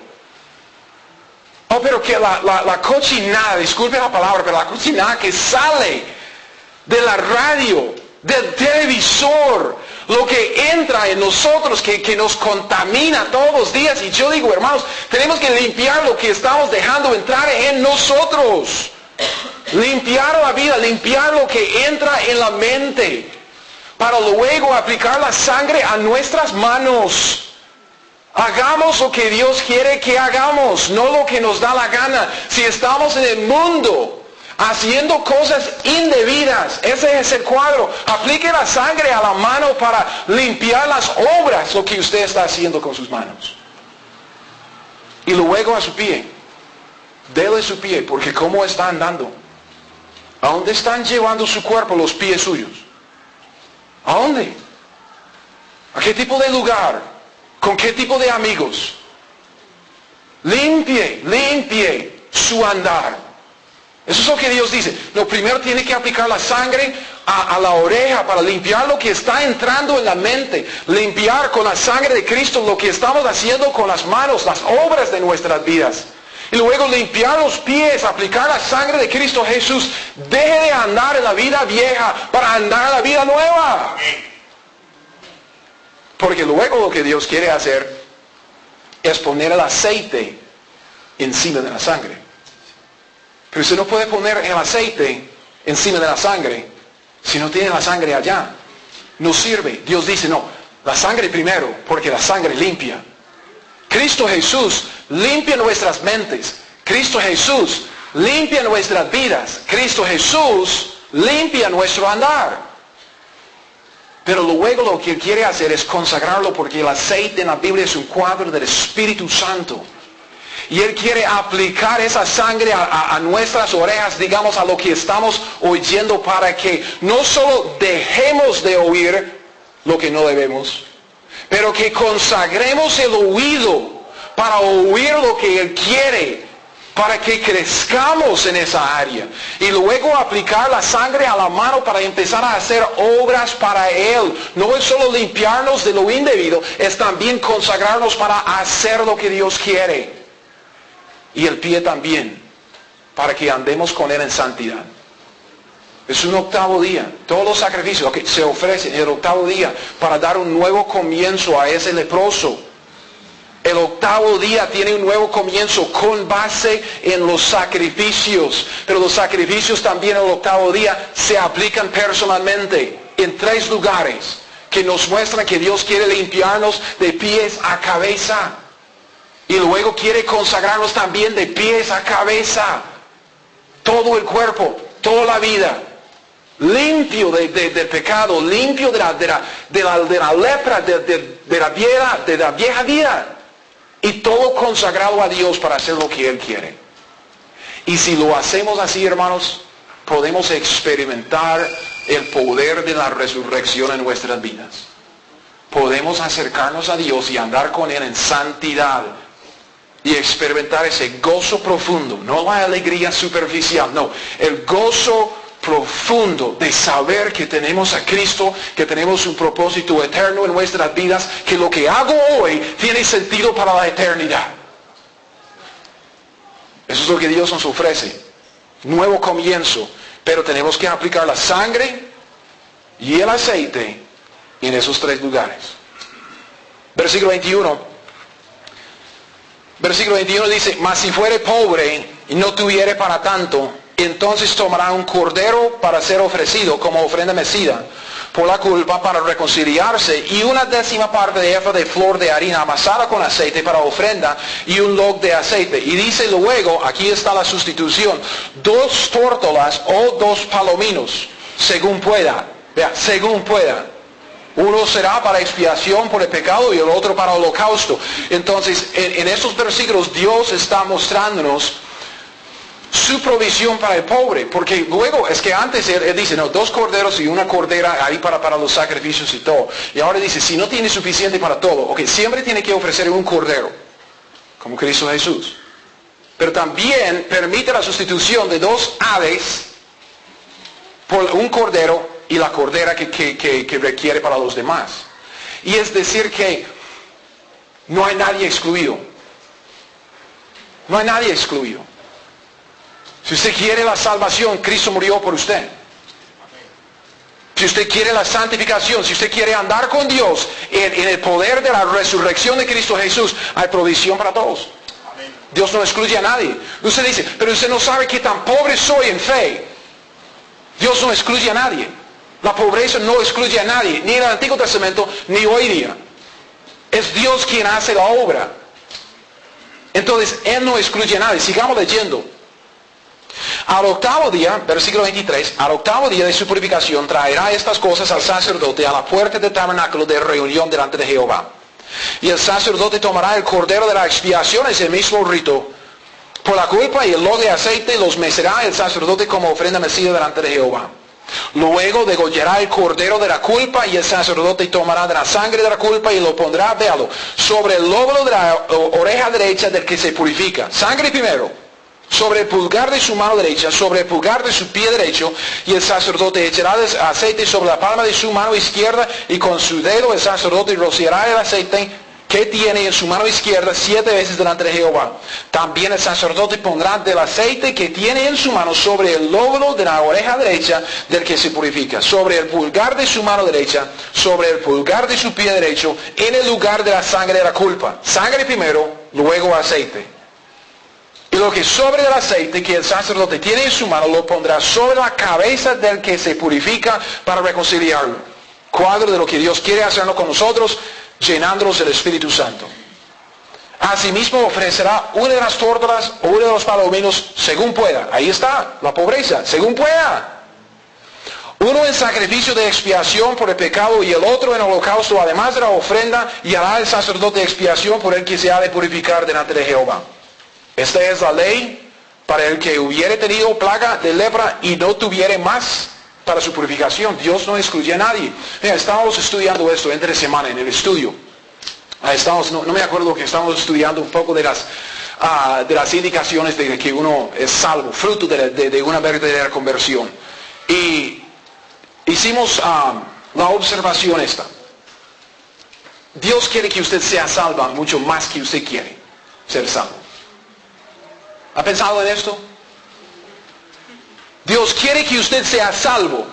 Oh, pero que la cochinada, disculpe la palabra, pero la cochinada que sale de la radio, del televisor, lo que entra en nosotros, que nos contamina todos los días. Y yo digo, hermanos, tenemos que limpiar lo que estamos dejando entrar en nosotros. Limpiar la vida, limpiar lo que entra en la mente, para luego aplicar la sangre a nuestras manos. Hagamos lo que Dios quiere que hagamos, no lo que nos da la gana. Si estamos en el mundo haciendo cosas indebidas, ese es el cuadro. Aplique la sangre a la mano para limpiar las obras, lo que usted está haciendo con sus manos. Y luego a su pie. Dele su pie, porque ¿cómo está andando? ¿A dónde están llevando su cuerpo los pies suyos? ¿A dónde? ¿A qué tipo de lugar? ¿Con qué tipo de amigos? Limpie su andar. Eso es lo que Dios dice. Lo primero tiene que aplicar la sangre a la oreja para limpiar lo que está entrando en la mente. Limpiar con la sangre de Cristo lo que estamos haciendo con las manos, las obras de nuestras vidas. Y luego limpiar los pies, aplicar la sangre de Cristo Jesús. Deje de andar en la vida vieja para andar en la vida nueva. Porque luego lo que Dios quiere hacer es poner el aceite encima de la sangre. Pero usted no puede poner el aceite encima de la sangre si no tiene la sangre allá. No sirve. Dios dice, no, la sangre primero, porque la sangre limpia. Cristo Jesús limpia nuestras mentes. Cristo Jesús limpia nuestras vidas. Cristo Jesús limpia nuestro andar. Pero luego lo que Él quiere hacer es consagrarlo, porque el aceite en la Biblia es un cuadro del Espíritu Santo. Y Él quiere aplicar esa sangre a nuestras orejas, digamos, a lo que estamos oyendo, para que no solo dejemos de oír lo que no debemos, pero que consagremos el oído para oír lo que Él quiere, para que crezcamos en esa área. Y luego aplicar la sangre a la mano para empezar a hacer obras para Él. No es solo limpiarnos de lo indebido, es también consagrarnos para hacer lo que Dios quiere. Y el pie también, para que andemos con Él en santidad. Es un octavo día. Todos los sacrificios que se ofrecen en el octavo día para dar un nuevo comienzo a ese leproso. El octavo día tiene un nuevo comienzo con base en los sacrificios. Pero los sacrificios también en el octavo día se aplican personalmente en 3 lugares que nos muestran que Dios quiere limpiarnos de pies a cabeza. Y luego quiere consagrarnos también de pies a cabeza. Todo el cuerpo, toda la vida. Limpio del pecado, limpio de la lepra, de la vieja vida. Y todo consagrado a Dios para hacer lo que Él quiere. Y si lo hacemos así, hermanos, podemos experimentar el poder de la resurrección en nuestras vidas. Podemos acercarnos a Dios y andar con Él en santidad. Y experimentar ese gozo profundo. No la alegría superficial, no. El gozo profundo de saber que tenemos a Cristo, que tenemos un propósito eterno en nuestras vidas, que lo que hago hoy tiene sentido para la eternidad. Eso es lo que Dios nos ofrece. Nuevo comienzo. Pero tenemos que aplicar la sangre y el aceite en esos 3 lugares. Versículo 21. Versículo 21 dice, mas si fuere pobre y no tuviere para tanto, entonces tomará un cordero para ser ofrecido como ofrenda mecida por la culpa para reconciliarse, y 1/10 parte de efa de flor de harina amasada con aceite para ofrenda, y un log de aceite. Y dice luego, aquí está la sustitución, 2 tórtolas o 2 palominos, según pueda. Vea, según pueda. Uno será para expiación por el pecado y el otro para holocausto. Entonces, en estos versículos Dios está mostrándonos su provisión para el pobre. Porque luego, es que antes él dice, no, 2 corderos y una cordera ahí para los sacrificios y todo. Y ahora dice, si no tiene suficiente para todo, ok, siempre tiene que ofrecer un cordero, como Cristo Jesús. Pero también permite la sustitución de 2 aves por un cordero y la cordera que requiere para los demás. Y es decir que no hay nadie excluido. No hay nadie excluido. Si usted quiere la salvación, Cristo murió por usted. Si usted quiere la santificación, si usted quiere andar con Dios en el poder de la resurrección de Cristo Jesús, hay provisión para todos. Dios no excluye a nadie. Usted dice, pero usted no sabe qué tan pobre soy en fe. Dios no excluye a nadie. La pobreza no excluye a nadie, ni en el Antiguo Testamento, ni hoy día. Es Dios quien hace la obra. Entonces, Él no excluye a nadie. Sigamos leyendo. Al octavo día, versículo 23, al octavo día de su purificación traerá estas cosas al sacerdote a la puerta del tabernáculo de reunión delante de Jehová. Y el sacerdote tomará el cordero de la expiación, es el mismo rito, por la culpa, y el log de aceite los mecerá el sacerdote como ofrenda mecida delante de Jehová. Luego degollará el cordero de la culpa, y el sacerdote tomará de la sangre de la culpa y lo pondrá, véalo, sobre el lóbulo de la oreja derecha del que se purifica. Sangre primero, sobre el pulgar de su mano derecha, sobre el pulgar de su pie derecho, y el sacerdote echará el aceite sobre la palma de su mano izquierda, y con su dedo el sacerdote rociará el aceite que tiene en su mano izquierda 7 veces delante de Jehová. También el sacerdote pondrá del aceite que tiene en su mano sobre el lóbulo de la oreja derecha del que se purifica, sobre el pulgar de su mano derecha, sobre el pulgar de su pie derecho, en el lugar de la sangre de la culpa. Sangre primero, luego aceite. Y lo que sobre el aceite que el sacerdote tiene en su mano lo pondrá sobre la cabeza del que se purifica para reconciliarlo. Cuadro de lo que Dios quiere hacernos con nosotros, llenándonos del Espíritu Santo. Asimismo ofrecerá una de las tórtolas o uno de los palominos según pueda. Ahí está la pobreza, según pueda. Uno en sacrificio de expiación por el pecado y el otro en holocausto, además de la ofrenda, y hará el sacerdote expiación por el que se ha de purificar delante de Jehová. Esta es la ley para el que hubiere tenido plaga de lepra y no tuviere más para su purificación. Dios no excluye a nadie. Mira, estábamos estudiando esto entre semana en el estudio. No me acuerdo que estábamos estudiando un poco de las indicaciones de que uno es salvo, fruto de una verdadera conversión. Y hicimos la observación esta. Dios quiere que usted sea salvo mucho más que usted quiere ser salvo. ¿Ha pensado en esto? Dios quiere que usted sea salvo.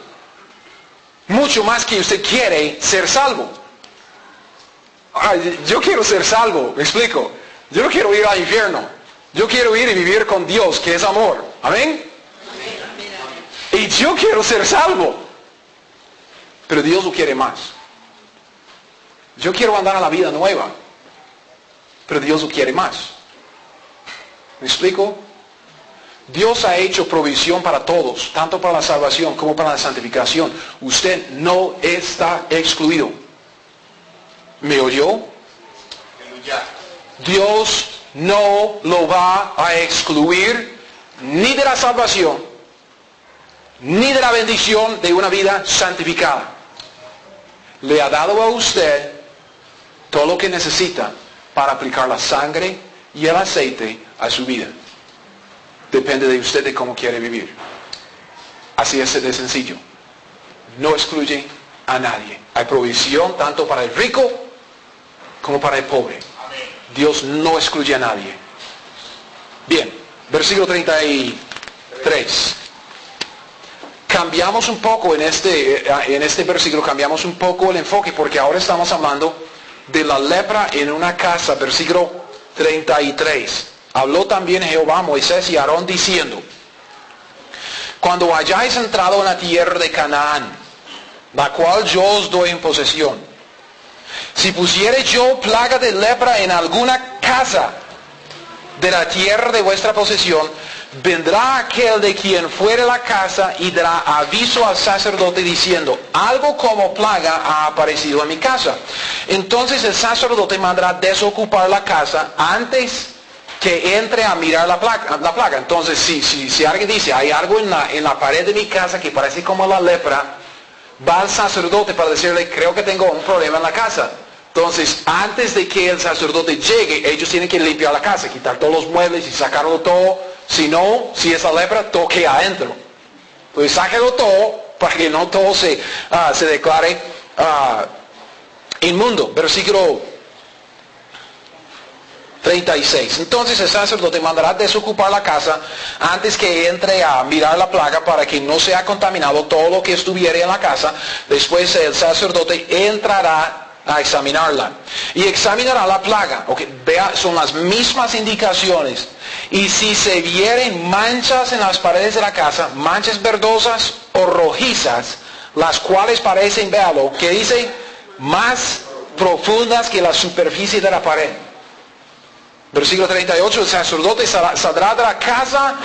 Mucho más que usted quiere ser salvo. Yo quiero ser salvo, me explico. Yo no quiero ir al infierno. Yo quiero ir y vivir con Dios, que es amor. ¿Amén? Y yo quiero ser salvo. Pero Dios lo quiere más. Yo quiero andar a la vida nueva. Pero Dios lo quiere más. ¿Me explico? Dios ha hecho provisión para todos, tanto para la salvación como para la santificación. Usted no está excluido. ¿Me oyó? Aleluya. Dios no lo va a excluir ni de la salvación, ni de la bendición de una vida santificada. Le ha dado a usted todo lo que necesita para aplicar la sangre y el aceite a su vida. Depende de usted de cómo quiere vivir. Así es de sencillo. No excluye a nadie. Hay provisión tanto para el rico como para el pobre. Dios no excluye a nadie. Bien, versículo 33. Cambiamos un poco en este versículo, cambiamos un poco el enfoque porque ahora estamos hablando de la lepra en una casa, versículo 33. Habló también Jehová a Moisés y a Aarón diciendo: cuando hayáis entrado en la tierra de Canaán, la cual yo os doy en posesión, si pusiere yo plaga de lepra en alguna casa de la tierra de vuestra posesión, vendrá aquel de quien fuere la casa y dará aviso al sacerdote diciendo: algo como plaga ha aparecido en mi casa. Entonces el sacerdote mandará desocupar la casa antes que entre a mirar la plaga. Entonces si alguien dice: hay algo en la pared de mi casa que parece como la lepra, va al sacerdote para decirle: creo que tengo un problema en la casa. Entonces, antes de que el sacerdote llegue, ellos tienen que limpiar la casa, quitar todos los muebles y sacarlo todo. Si no, si es la lepra, toque adentro. Entonces, sáquelo todo para que no todo se declare inmundo. Versículo 36. Entonces el sacerdote mandará desocupar la casa antes que entre a mirar la plaga para que no sea contaminado todo lo que estuviera en la casa. Después el sacerdote entrará a examinarla y examinará la plaga. Vea, son las mismas indicaciones. Y si se vieren manchas en las paredes de la casa, manchas verdosas o rojizas, las cuales parecen, véalo, que dice, más profundas que la superficie de la pared. Versículo 38, el sacerdote saldrá de la casa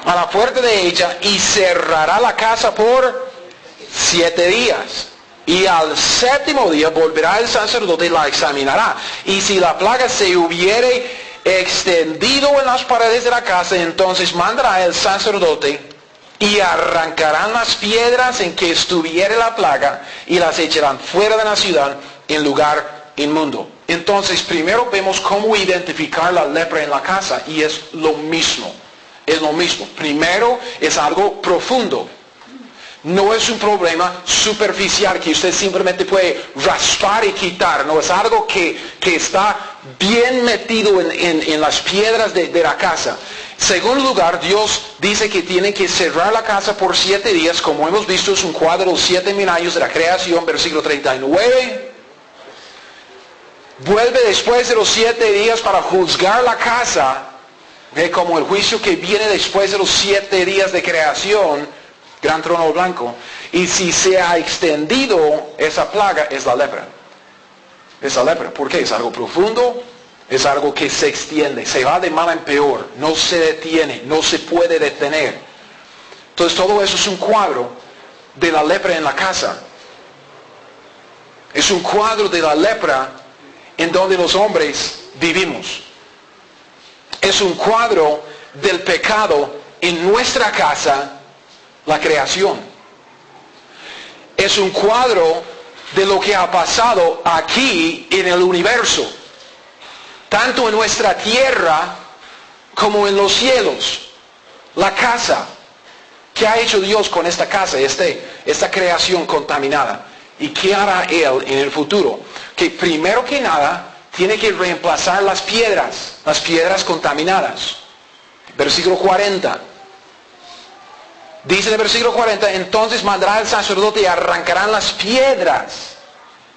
a la puerta de ella y cerrará la casa por 7 días. Y al 7º día volverá el sacerdote y la examinará. Y si la plaga se hubiere extendido en las paredes de la casa, entonces mandará el sacerdote y arrancarán las piedras en que estuviere la plaga y las echarán fuera de la ciudad en lugar inmundo. Entonces primero vemos cómo identificar la lepra en la casa y es lo mismo. Es lo mismo. Primero es algo profundo. No es un problema superficial que usted simplemente puede raspar y quitar. No, es algo que está bien metido en las piedras de la casa. Segundo lugar, Dios dice que tiene que cerrar la casa por 7 días. Como hemos visto, es un cuadro de los 7 años de la creación, versículo 39. Vuelve después de los 7 días para juzgar la casa. Como el juicio que viene después de los 7 días de creación. Gran trono blanco. Y si se ha extendido esa plaga, es la lepra. Es la lepra. ¿Por qué? Es algo profundo. Es algo que se extiende. Se va de mal en peor. No se detiene. No se puede detener. Entonces todo eso es un cuadro de la lepra en la casa. Es un cuadro de la lepra en donde los hombres vivimos. Es un cuadro del pecado en nuestra casa, la creación. Es un cuadro de lo que ha pasado aquí en el universo, tanto en nuestra tierra como en los cielos. La casa. ¿Qué ha hecho Dios con esta casa, esta creación contaminada? ¿Y qué hará Él en el futuro? Que primero que nada tiene que reemplazar las piedras contaminadas. Versículo 40. Dice en el versículo 40, entonces mandará el sacerdote y arrancarán las piedras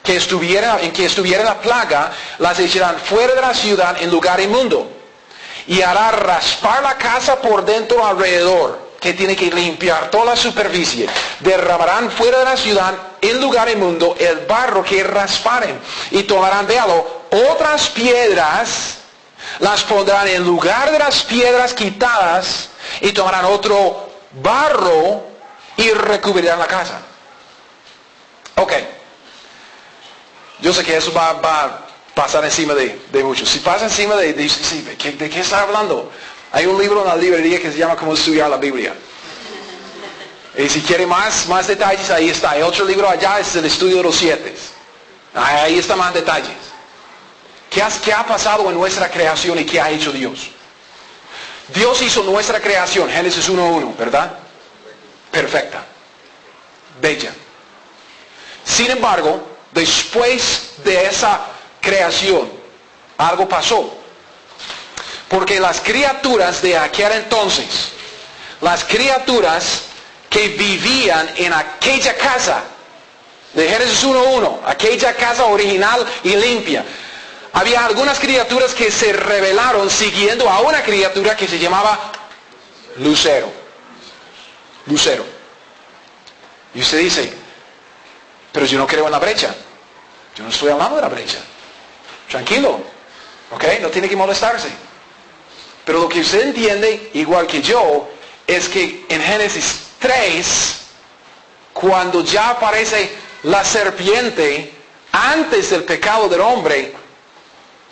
en que estuviera la plaga, las echarán fuera de la ciudad en lugar inmundo. Y hará raspar la casa por dentro alrededor, que tiene que limpiar toda la superficie. Derramarán fuera de la ciudad en lugar inmundo el barro que rasparen. Y tomarán, véalo, otras piedras, las pondrán en lugar de las piedras quitadas, y tomarán otro barro y recubrirán la casa. Ok. Yo sé que eso va a pasar encima de muchos. Si pasa encima de qué está hablando? Hay un libro en la librería que se llama Cómo estudiar la Biblia. Y si quiere más detalles, ahí está. Hay otro libro allá, es el estudio de los 7. Ahí está más detalles. ¿Qué ha pasado en nuestra creación y qué ha hecho Dios? Dios hizo nuestra creación, Génesis 1:1, ¿verdad? Perfecta. Bella. Sin embargo, después de esa creación, algo pasó. Porque las criaturas de aquel entonces, las criaturas que vivían en aquella casa, de Génesis 1:1, aquella casa original y limpia, había algunas criaturas que se rebelaron siguiendo a una criatura que se llamaba Lucero. Lucero. Y usted dice, pero yo no creo en la brecha. Yo no estoy hablando de la brecha. Tranquilo. ¿Ok? No tiene que molestarse. Pero lo que usted entiende, igual que yo, es que en Génesis 3, cuando ya aparece la serpiente, antes del pecado del hombre,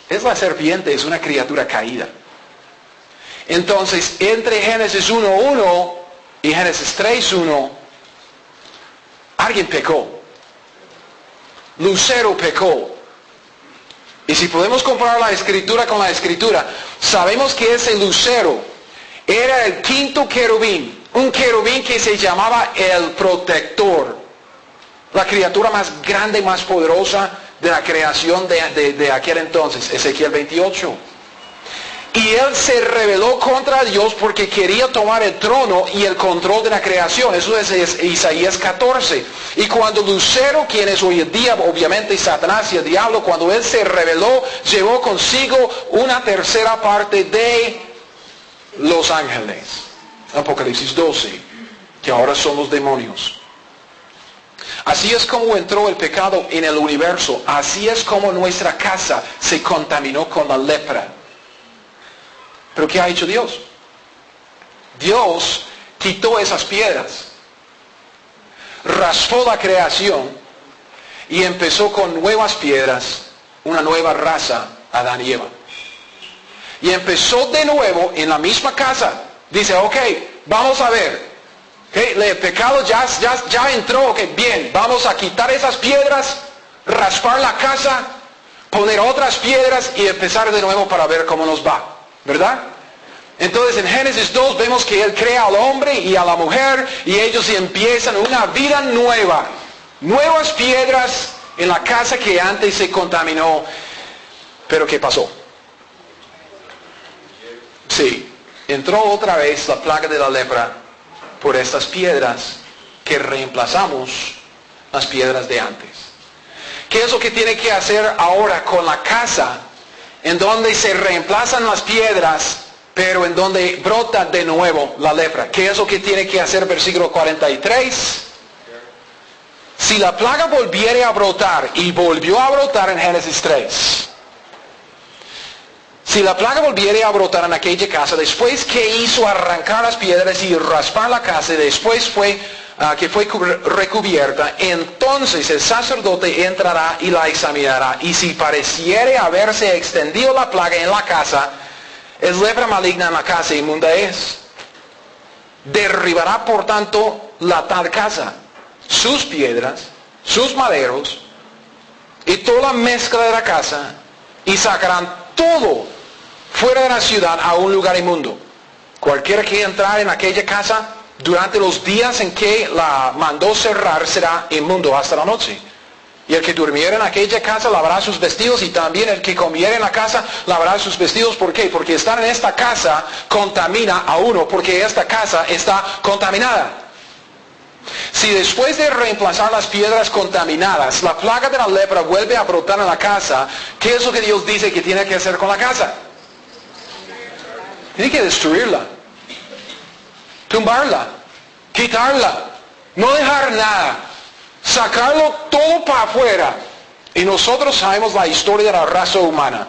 es la serpiente, es una criatura caída. Entonces, entre Génesis 1:1 y Génesis 3:1, alguien pecó. Lucero pecó. Y si podemos comparar la escritura con la escritura, sabemos que ese lucero era el quinto querubín. Un querubín que se llamaba el protector. La criatura más grande y más poderosa de la creación de aquel entonces. Ezequiel 28. Y él se rebeló contra Dios porque quería tomar el trono y el control de la creación. Eso es Isaías 14. Y cuando Lucero, quien es hoy en día obviamente Satanás y el diablo, cuando él se rebeló, llevó consigo una tercera parte de los ángeles. Apocalipsis 12, que ahora son los demonios. Así es como entró el pecado en el universo. Así es como nuestra casa se contaminó con la lepra. ¿Pero qué ha hecho Dios? Dios quitó esas piedras, raspó la creación y empezó con nuevas piedras, una nueva raza, Adán y Eva. Y empezó de nuevo en la misma casa. Dice, ok, vamos a ver. Okay, el pecado ya entró, ok, bien, vamos a quitar esas piedras, raspar la casa, poner otras piedras y empezar de nuevo para ver cómo nos va. ¿Verdad? Entonces en Génesis 2 vemos que Él crea al hombre y a la mujer y ellos empiezan una vida nueva. Nuevas piedras en la casa que antes se contaminó. Pero ¿qué pasó? Sí, entró otra vez la plaga de la lepra por estas piedras que reemplazamos las piedras de antes. ¿Qué es lo que tiene que hacer ahora con la casa en donde se reemplazan las piedras, pero en donde brota de nuevo la lepra? ¿Qué es lo que tiene que hacer? Versículo 43. Si la plaga volviere a brotar, y volvió a brotar en Génesis 3. Si la plaga volviere a brotar en aquella casa, después que hizo arrancar las piedras y raspar la casa, y después que fue recubierta, entonces el sacerdote entrará y la examinará. Y si pareciere haberse extendido la plaga en la casa, es lepra maligna en la casa, inmunda es. Derribará por tanto la tal casa, sus piedras, sus maderos, y toda la mezcla de la casa, y sacarán todo fuera de la ciudad a un lugar inmundo. Cualquiera que entrare en aquella casa durante los días en que la mandó cerrar será inmundo hasta la noche. Y el que durmiera en aquella casa lavará sus vestidos, y también el que comiera en la casa lavará sus vestidos. ¿Por qué? Porque estar en esta casa contamina a uno, porque esta casa está contaminada. Si después de reemplazar las piedras contaminadas, la plaga de la lepra vuelve a brotar en la casa, ¿qué es lo que Dios dice que tiene que hacer con la casa? Tiene que destruirla, tumbarla, quitarla, no dejar nada, sacarlo todo para afuera. Y nosotros sabemos la historia de la raza humana.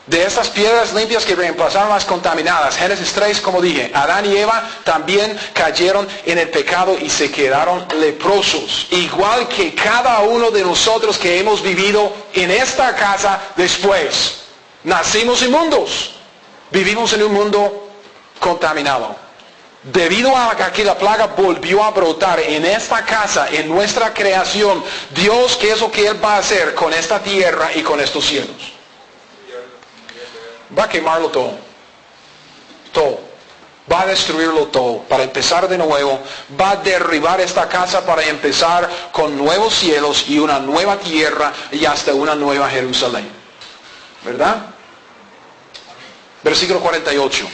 De estas piedras limpias que reemplazaron las contaminadas. Génesis 3, como dije, Adán y Eva también cayeron en el pecado y se quedaron leprosos. Igual que cada uno de nosotros que hemos vivido en esta casa después. Nacimos inmundos. Vivimos en un mundo contaminado. Debido a que la plaga volvió a brotar en esta casa, en nuestra creación, Dios, ¿qué es lo que Él va a hacer con esta tierra y con estos cielos? Va a quemarlo todo. Todo. Va a destruirlo todo. Para empezar de nuevo. Va a derribar esta casa para empezar con nuevos cielos y una nueva tierra y hasta una nueva Jerusalén. ¿Verdad? Versículo 48.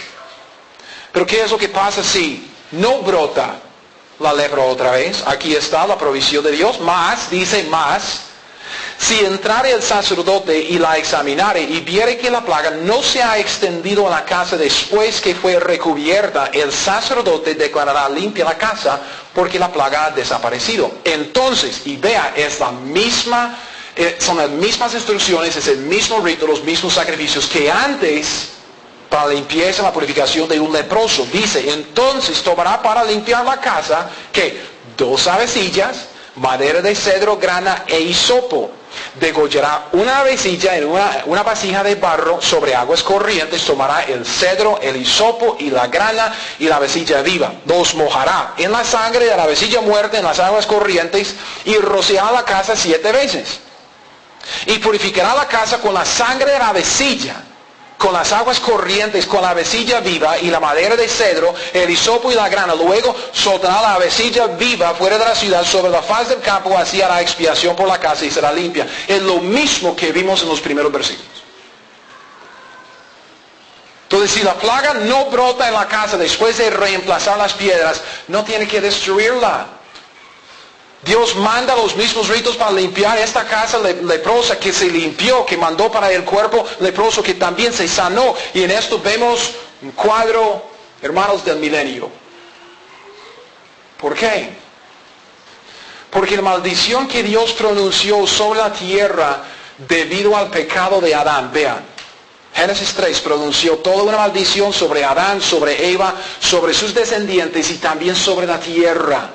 Pero ¿qué es lo que pasa si no brota la lepra otra vez? Aquí está la provisión de Dios. Más, dice más. Si entrare el sacerdote y la examinare y viere que la plaga no se ha extendido a la casa después que fue recubierta, el sacerdote declarará limpia la casa porque la plaga ha desaparecido. Entonces, y vea, es la misma, son las mismas instrucciones, es el mismo rito, los mismos sacrificios que antes para la limpieza, la purificación de un leproso. Dice, entonces tomará para limpiar la casa, que 2 avecillas, madera de cedro, grana e hisopo. Degollará una avecilla en una vasija de barro sobre aguas corrientes, tomará el cedro, el hisopo y la grana y la avecilla viva. Los mojará en la sangre de la avecilla muerta en las aguas corrientes y rociará la casa 7 veces. Y purificará la casa con la sangre de la avecilla, con las aguas corrientes, con la avecilla viva y la madera de cedro, el hisopo y la grana. Luego soltará la avecilla viva fuera de la ciudad sobre la faz del campo, así hará expiación por la casa y será limpia. Es lo mismo que vimos en los primeros versículos. Entonces, si la plaga no brota en la casa después de reemplazar las piedras, no tiene que destruirla. Dios manda los mismos ritos para limpiar esta casa leprosa que se limpió, que mandó para el cuerpo leproso que también se sanó. Y en esto vemos un cuadro, hermanos, del milenio. ¿Por qué? Porque la maldición que Dios pronunció sobre la tierra debido al pecado de Adán, vean. Génesis 3 pronunció toda una maldición sobre Adán, sobre Eva, sobre sus descendientes y también sobre la tierra.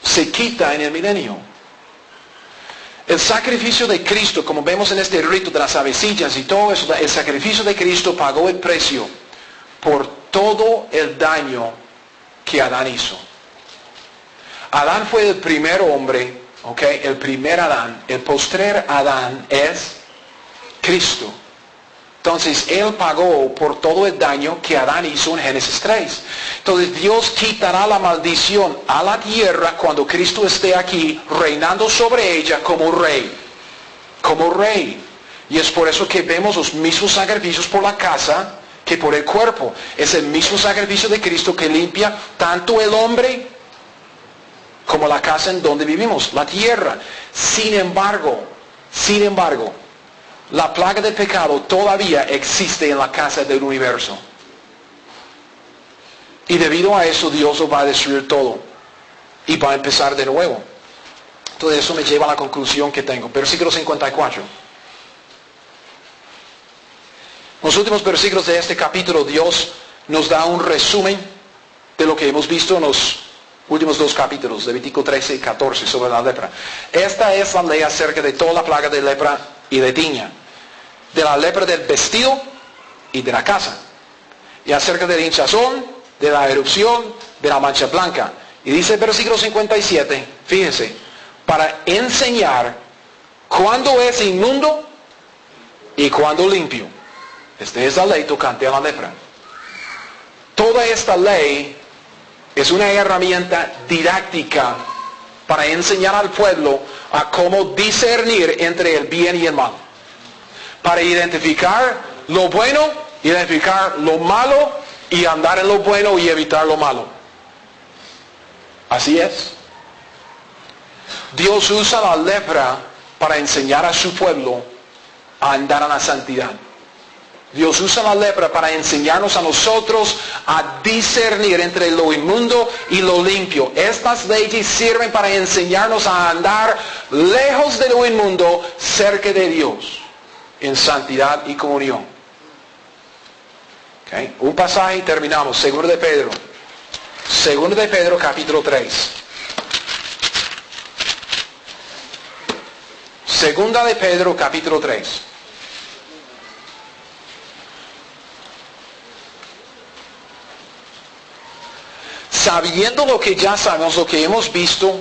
Se quita en el milenio. El sacrificio de Cristo, como vemos en este rito de las avecillas y todo eso, el sacrificio de Cristo pagó el precio por todo el daño que Adán hizo. Adán fue el primer hombre, ¿ok? El primer Adán. El postrer Adán es Cristo. Entonces, Él pagó por todo el daño que Adán hizo en Génesis 3. Entonces, Dios quitará la maldición a la tierra cuando Cristo esté aquí, reinando sobre ella como rey. Como rey. Y es por eso que vemos los mismos sacrificios por la casa que por el cuerpo. Es el mismo sacrificio de Cristo que limpia tanto el hombre como la casa en donde vivimos, la tierra. Sin embargo, la plaga del pecado todavía existe en la casa del universo. Y debido a eso Dios lo va a destruir todo. Y va a empezar de nuevo. Entonces eso me lleva a la conclusión que tengo. Versículo 54. En los últimos versículos de este capítulo Dios nos da un resumen de lo que hemos visto en los últimos 2 capítulos, Levítico 13 y 14, sobre la lepra. Esta es la ley acerca de toda la plaga de lepra y de tiña, de la lepra del vestido y de la casa, y acerca del hinchazón, de la erupción, de la mancha blanca. Y dice el versículo 57, fíjense, para enseñar cuándo es inmundo y cuándo limpio. Esta es la ley tocante a la lepra. Toda esta ley es una herramienta didáctica para enseñar al pueblo a cómo discernir entre el bien y el mal. Para identificar lo bueno, identificar lo malo y andar en lo bueno y evitar lo malo. Así es. Dios usa la lepra para enseñar a su pueblo a andar en la santidad. Dios usa la lepra para enseñarnos a nosotros a discernir entre lo inmundo y lo limpio. Estas leyes sirven para enseñarnos a andar lejos de lo inmundo, cerca de Dios, en santidad y comunión. Okay. Un pasaje y terminamos. Segundo de Pedro. Segundo de Pedro, capítulo 3. Segunda de Pedro, capítulo 3. Sabiendo lo que ya sabemos, lo que hemos visto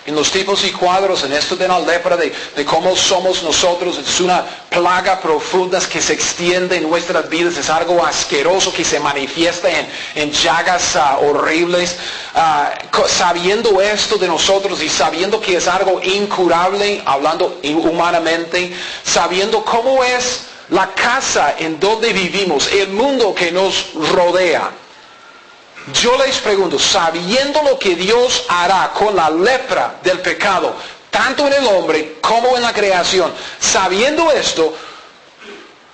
en los tipos y cuadros, en esto de la lepra, de cómo somos nosotros, es una plaga profunda que se extiende en nuestras vidas, es algo asqueroso que se manifiesta en llagas horribles. Sabiendo esto de nosotros y sabiendo que es algo incurable, hablando humanamente, sabiendo cómo es la casa en donde vivimos, el mundo que nos rodea. Yo les pregunto, sabiendo lo que Dios hará con la lepra del pecado, tanto en el hombre como en la creación, sabiendo esto,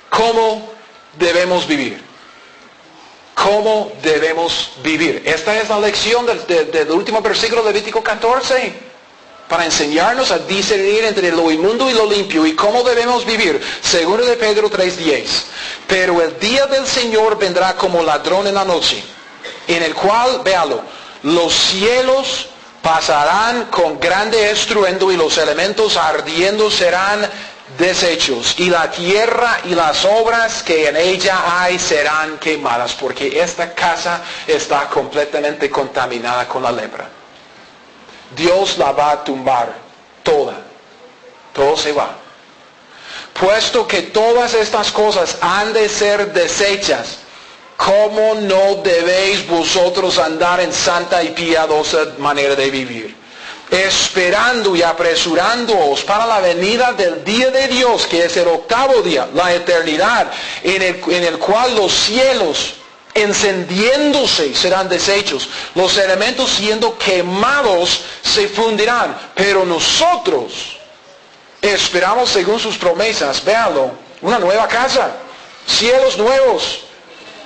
¿cómo debemos vivir? ¿Cómo debemos vivir? Esta es la lección del último versículo de Levítico 14, para enseñarnos a discernir entre lo inmundo y lo limpio y cómo debemos vivir. Segundo de Pedro 3:10. Pero el día del Señor vendrá como ladrón en la noche, en el cual, véalo, los cielos pasarán con grande estruendo y los elementos ardiendo serán deshechos, y la tierra y las obras que en ella hay serán quemadas, porque esta casa está completamente contaminada con la lepra. Dios la va a tumbar toda. Todo se va. Puesto que todas estas cosas han de ser deshechas, ¿cómo no debéis vosotros andar en santa y piadosa manera de vivir? Esperando y apresurándoos para la venida del día de Dios, que es el octavo día, la eternidad, en el cual los cielos encendiéndose serán deshechos, los elementos siendo quemados se fundirán, pero nosotros esperamos según sus promesas, véanlo, una nueva casa, cielos nuevos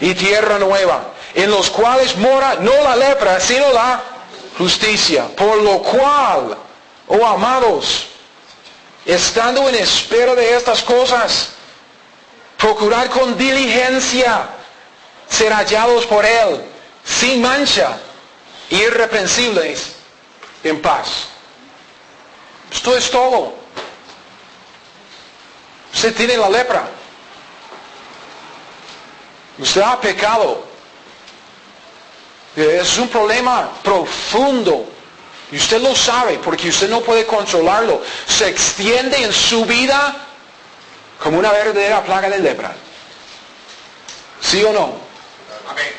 y tierra nueva, en los cuales mora no la lepra, sino la justicia. Por lo cual, oh amados, estando en espera de estas cosas, procurad con diligencia ser hallados por Él, sin mancha, irreprensibles, en paz. Esto es todo. Usted tiene la lepra. Usted ha pecado. Es un problema profundo. Y usted lo sabe porque usted no puede controlarlo. Se extiende en su vida como una verdadera plaga de lepra. ¿Sí o no? Amén.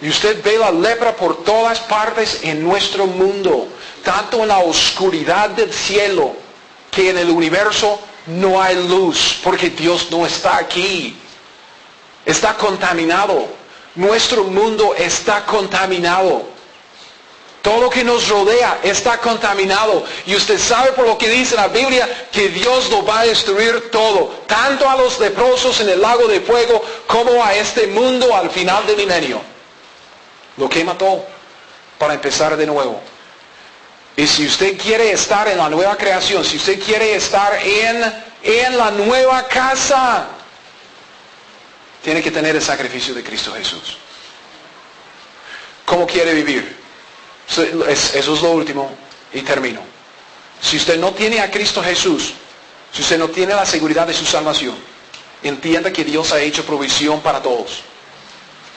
Y usted ve la lepra por todas partes en nuestro mundo. Tanto en la oscuridad del cielo que en el universo no hay luz. Porque Dios no está aquí. Está contaminado. Nuestro mundo está contaminado. Todo lo que nos rodea está contaminado. Y usted sabe por lo que dice la Biblia que Dios lo va a destruir todo. Tanto a los leprosos en el lago de fuego como a este mundo al final del milenio. Lo quema todo para empezar de nuevo. Y si usted quiere estar en la nueva creación, si usted quiere estar en la nueva casa, tiene que tener el sacrificio de Cristo Jesús. ¿Cómo quiere vivir? Eso es lo último y termino. Si usted no tiene a Cristo Jesús, si usted no tiene la seguridad de su salvación, entienda que Dios ha hecho provisión para todos.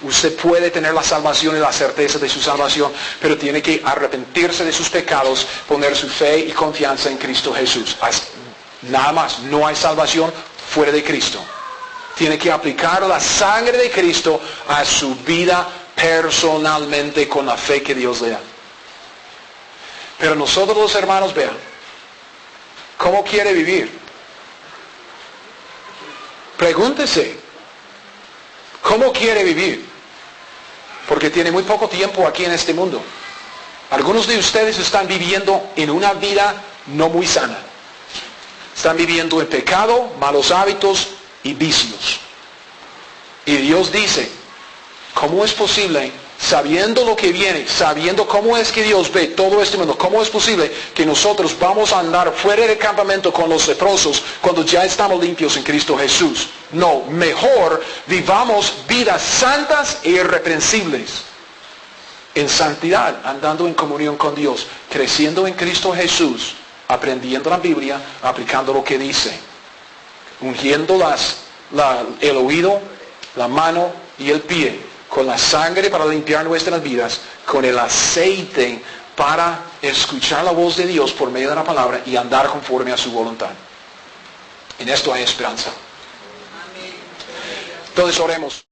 Usted puede tener la salvación y la certeza de su salvación, pero tiene que arrepentirse de sus pecados, poner su fe y confianza en Cristo Jesús. Nada más, no hay salvación fuera de Cristo. Tiene que aplicar la sangre de Cristo a su vida personalmente con la fe que Dios le da. Pero nosotros los hermanos, vean, ¿cómo quiere vivir? Pregúntese, ¿cómo quiere vivir? Porque tiene muy poco tiempo aquí en este mundo. Algunos de ustedes están viviendo en una vida no muy sana. Están viviendo en pecado, malos hábitos y vicios. Y Dios dice, ¿cómo es posible, sabiendo lo que viene, sabiendo cómo es que Dios ve todo este mundo, cómo es posible que nosotros vamos a andar fuera del campamento con los leprosos cuando ya estamos limpios en Cristo Jesús? No, mejor vivamos vidas santas e irreprensibles. En santidad, andando en comunión con Dios, creciendo en Cristo Jesús, aprendiendo la Biblia, aplicando lo que dice, ungiendo el oído, la mano y el pie, con la sangre para limpiar nuestras vidas, con el aceite para escuchar la voz de Dios por medio de la palabra y andar conforme a su voluntad. En esto hay esperanza. Entonces oremos.